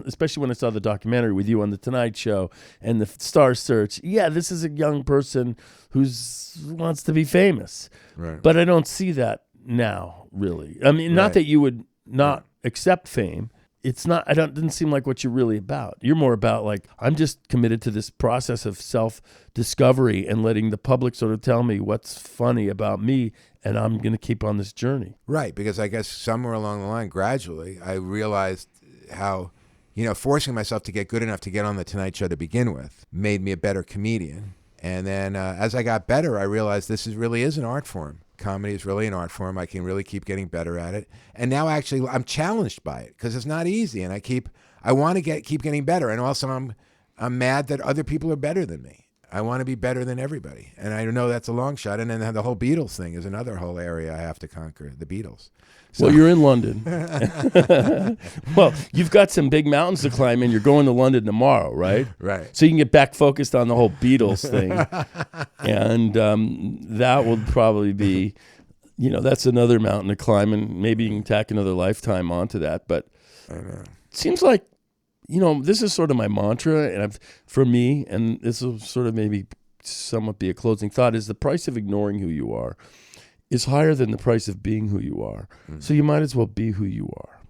Especially when I saw the documentary with you on the Tonight Show and the Star Search. Yeah, this is a young person who wants to be famous. Right. But I don't see that now, really. I mean, not that you would not accept fame. It's not, didn't seem like what you're really about. You're more about like, I'm just committed to this process of self-discovery and letting the public sort of tell me what's funny about me, and I'm going to keep on this journey. Right, because I guess somewhere along the line, gradually, I realized how, forcing myself to get good enough to get on the Tonight Show to begin with made me a better comedian. And then as I got better, I realized this really is an art form. Comedy is really an art form. I can really keep getting better at it. And now actually I'm challenged by it because it's not easy. And I want to keep getting better. And also I'm mad that other people are better than me. I want to be better than everybody. And I know that's a long shot. And then the whole Beatles thing is another whole area I have to conquer, the Beatles. So. Well, you're in London. Well, you've got some big mountains to climb, and you're going to London tomorrow, right? Right. So you can get back focused on the whole Beatles thing. And that will probably be, that's another mountain to climb, and maybe you can tack another lifetime onto that. But I know. It seems like, this is sort of my mantra, and for me, and this will sort of maybe somewhat be a closing thought, is the price of ignoring who you are is higher than the price of being who you are. Mm-hmm. So you might as well be who you are.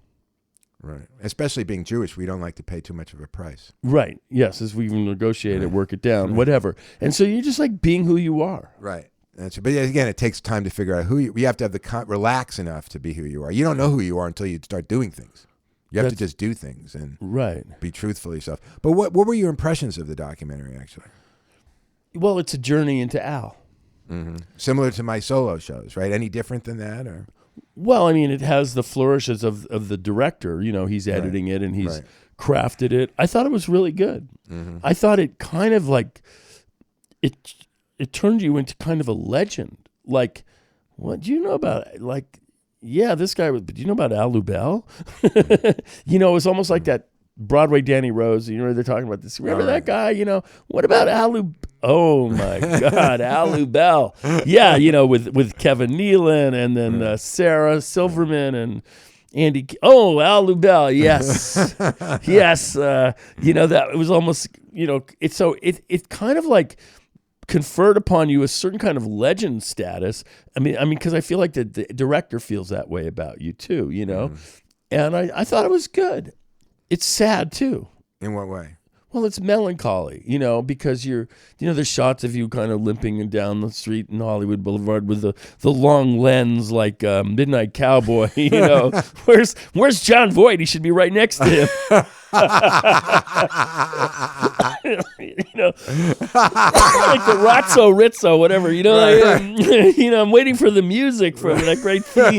Right. Especially being Jewish, we don't like to pay too much of a price. Right. Yes, as we negotiate it, work it down, whatever. And so you're just like being who you are. Right. But again, it takes time to figure out who you have to have relax enough to be who you are. You don't know who you are until you start doing things. You have to just do things and be truthful to yourself. But what were your impressions of the documentary, actually? Well, it's a journey into Al. Mm-hmm. Similar to my solo shows, right? Any different than that, or? Well, I mean, it has the flourishes of the director. You know, he's editing it and he's crafted it. I thought it was really good. Mm-hmm. I thought it kind of like it turned you into kind of a legend. Like, what do you know about? Like, yeah, this guy. But do you know about Al Lubel? You know, it was almost like that Broadway Danny Rose. You know, they're talking about this. Remember that guy? You know, what about Al Lubel? Oh my God, Al Lubel. Yeah, you know, with Kevin Nealon and then Sarah Silverman and Andy. Oh, Al Lubel. Yes, yes. You know, that it was almost. You know, it kind of like conferred upon you a certain kind of legend status. I mean, because I feel like the director feels that way about you too. You know, and I thought it was good. It's sad too. In what way? Well, it's melancholy, you know, because there's shots of you kind of limping down the street in Hollywood Boulevard with the long lens like Midnight Cowboy, you know. Where's John Voight? He should be right next to him. You know, like the Razzo Rizzo, whatever, you know. Right. You know, I'm waiting for the music from that great theme.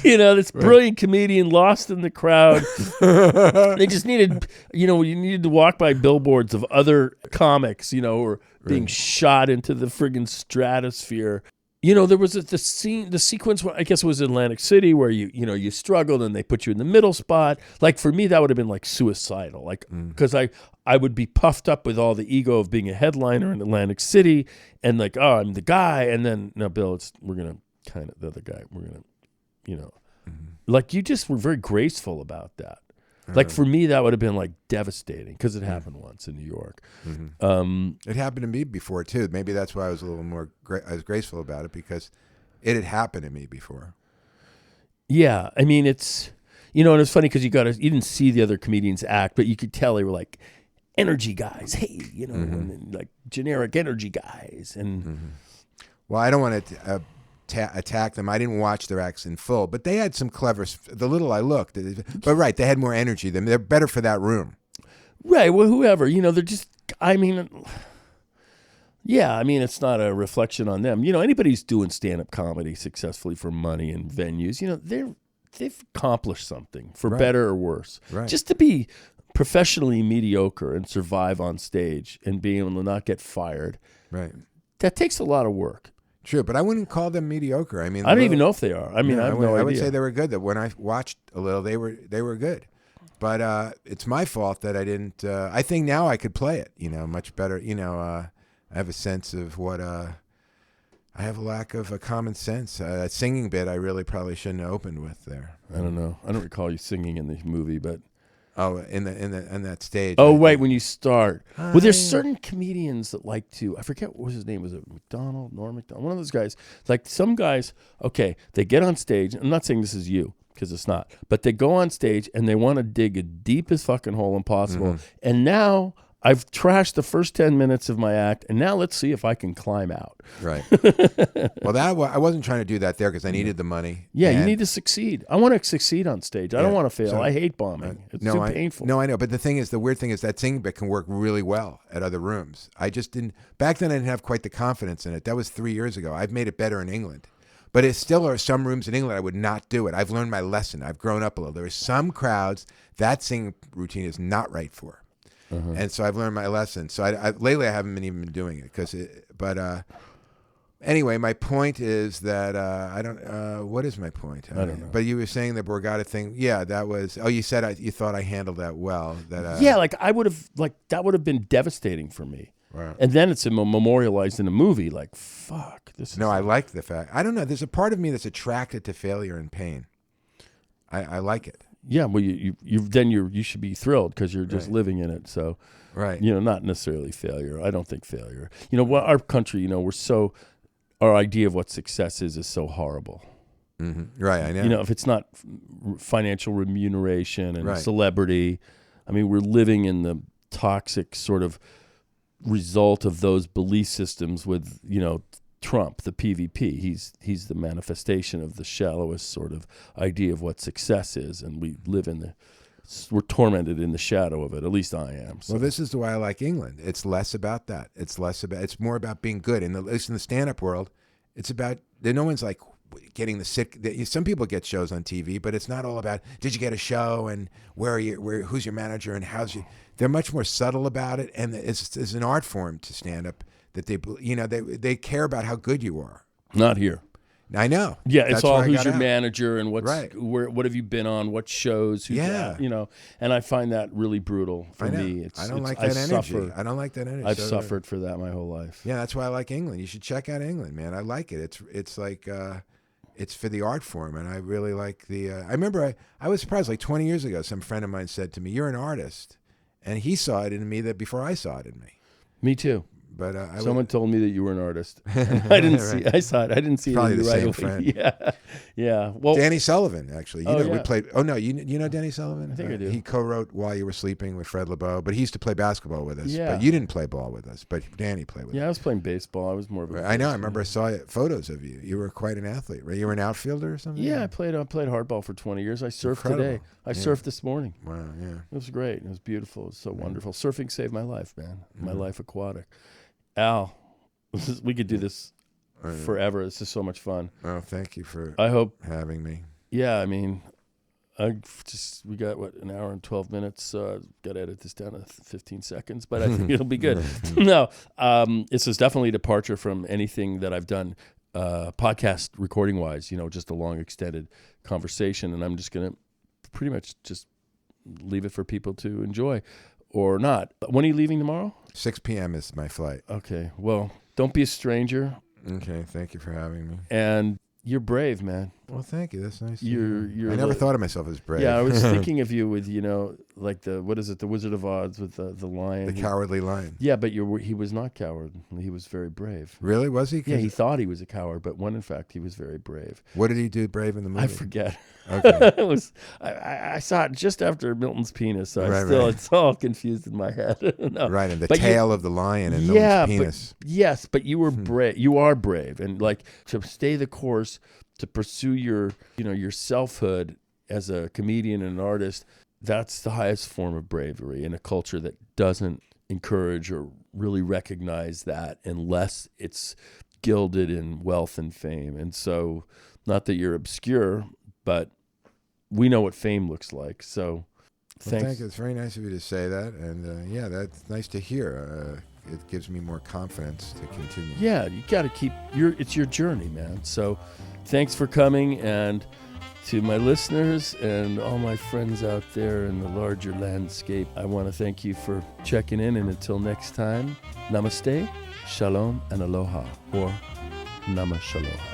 You know, this brilliant comedian lost in the crowd. They just needed, you needed to walk by billboards of other comics, you know, or being shot into the friggin' stratosphere. You know, there was the sequence where I guess it was Atlantic City where you struggled and they put you in the middle spot. Like for me, that would have been like suicidal, like because I would be puffed up with all the ego of being a headliner in Atlantic City and like, oh, I'm the guy, and then no, Bill, we're gonna kind of the other guy, we're gonna, you know, like you just were very graceful about that. Like for me, that would have been like devastating because it happened once in New York. It happened to me before too. Maybe that's why I was a little more I was graceful about it, because it had happened to me before. Yeah, I mean it's and it's funny because you didn't see the other comedians act, but you could tell they were like energy guys. Hey, you know, and then, like generic energy guys. And well, I don't want to attack them. I didn't watch their acts in full, but they had some clever. The little I looked, but they had more energy than they're better for that room. Right. Well, whoever, they're just. I mean, yeah. I mean, it's not a reflection on them. Anybody who's doing stand-up comedy successfully for money and venues, they've accomplished something for better or worse. Right. Just to be professionally mediocre and survive on stage and being able to not get fired. Right. That takes a lot of work. True, but I wouldn't call them mediocre. I mean, I don't even know if they are. I mean, I have no idea. I would say they were good. That when I watched a little, they were good. But it's my fault that I didn't. I think now I could play it. Much better. I have a sense of what. I have a lack of common sense. That singing bit, I really probably shouldn't have opened with there. I don't know. I don't recall you singing in the movie, but. Oh, in that stage. Oh, right, when you start. Well, there's certain comedians that like to, I forget what his name was. It Norm McDonald, one of those guys. Like some guys, okay, they get on stage. I'm not saying this is you, because it's not. But they go on stage and they want to dig a deepest fucking hole impossible. And now I've trashed the first 10 minutes of my act, and now let's see if I can climb out. Right. Well, I wasn't trying to do that there because I needed the money. Yeah, you need to succeed. I want to succeed on stage. I don't want to fail. I hate bombing. It's too painful. No, I know. But the weird thing is that singing bit can work really well at other rooms. I just didn't. Back then, I didn't have quite the confidence in it. That was 3 years ago. I've made it better in England. But it still are some rooms in England I would not do it. I've learned my lesson. I've grown up a little. There are some crowds that singing routine is not right for. And so I've learned my lesson. So lately I haven't even been doing it anyway, my point is that I don't. What is my point? I don't know. But you were saying the Borgata thing. Yeah, that was. Oh, you said you thought I handled that well. Yeah, like I would have. Like that would have been devastating for me. Right. And then it's memorialized in a movie. Like fuck this. No, I like the fact. I don't know. There's a part of me that's attracted to failure and pain. I like it. Yeah, well, you should be thrilled because you're just living in it. So, right, not necessarily failure. I don't think failure. Our country, our idea of what success is so horrible. Right, I know. If it's not financial remuneration and celebrity, I mean, we're living in the toxic sort of result of those belief systems with, Trump, the PVP. He's the manifestation of the shallowest sort of idea of what success is, and we live in we're tormented in the shadow of it. At least I am. So. Well, this is why I like England. It's less about that. It's more about being good. At least in the stand-up world, it's about, no one's like getting the sick. Some people get shows on TV, but it's not all about, did you get a show and who's your manager and they're much more subtle about it. And it's an art form to stand-up that they care about how good you are. Not here. I know. Yeah, it's all who's your manager and what have you been on, what shows, and I find that really brutal for me. I don't like that energy. I don't like that energy. I've suffered for that my whole life. Yeah, that's why I like England. You should check out England, man. I like it. It's like it's for the art form, and I really like the. I remember I was surprised. Like 20 years ago, some friend of mine said to me, "You're an artist," and he saw it in me that before I saw it in me. Me too. But someone told me that you were an artist. I didn't see. I saw it. I didn't see probably it. The right same away. friend. Yeah. Well, Danny Sullivan, actually. We played. Oh no, you know Danny Sullivan? I think I do. He co-wrote While You Were Sleeping with Fred LeBeau, but he used to play basketball with us. Yeah. But you didn't play ball with us. But Danny played with us. Yeah, I was playing baseball. I was more of a. I know. I remember I saw photos of you. You were quite an athlete, right? You were an outfielder or something. Yeah, I played hardball for 20 years. I surfed today. I surfed this morning. Wow. Yeah. It was great. It was beautiful. It was so wonderful. Surfing saved my life, man. My life aquatic. Al. We could do this forever. This is so much fun. Oh, thank you for having me. Yeah, I mean, we got, an hour and 12 minutes. Got to edit this down to 15 seconds, but I think it'll be good. No, this is definitely a departure from anything that I've done podcast recording-wise, just a long, extended conversation, and I'm just going to pretty much just leave it for people to enjoy or not. When are you leaving tomorrow? 6 p.m. is my flight. Okay, well, don't be a stranger. Okay, thank you for having me. And you're brave, man. Well, thank you. That's nice. I never thought of myself as brave. Yeah, I was thinking of you with, like the Wizard of Oz with the lion. The cowardly lion. Yeah, but he was not coward. He was very brave. Really? Was he? Yeah, he thought he was a coward, but in fact, he was very brave. What did he do brave in the movie? I forget. Okay. I saw it just after Milton's penis, so it's all confused in my head. No. Right, and the tail of the lion and Milton's penis. But you were brave. You are brave, and like to stay the course, to pursue your selfhood as a comedian and an artist. That's the highest form of bravery in a culture that doesn't encourage or really recognize that unless it's gilded in wealth and fame. And so, not that you're obscure, but we know what fame looks like. So, thanks. Thank you. It's very nice of you to say that, and that's nice to hear. It gives me more confidence to continue. Yeah, you got to keep it's your journey, man. So, thanks for coming, and to my listeners and all my friends out there in the larger landscape, I want to thank you for checking in. And until next time, namaste, shalom, and aloha, or namashalom.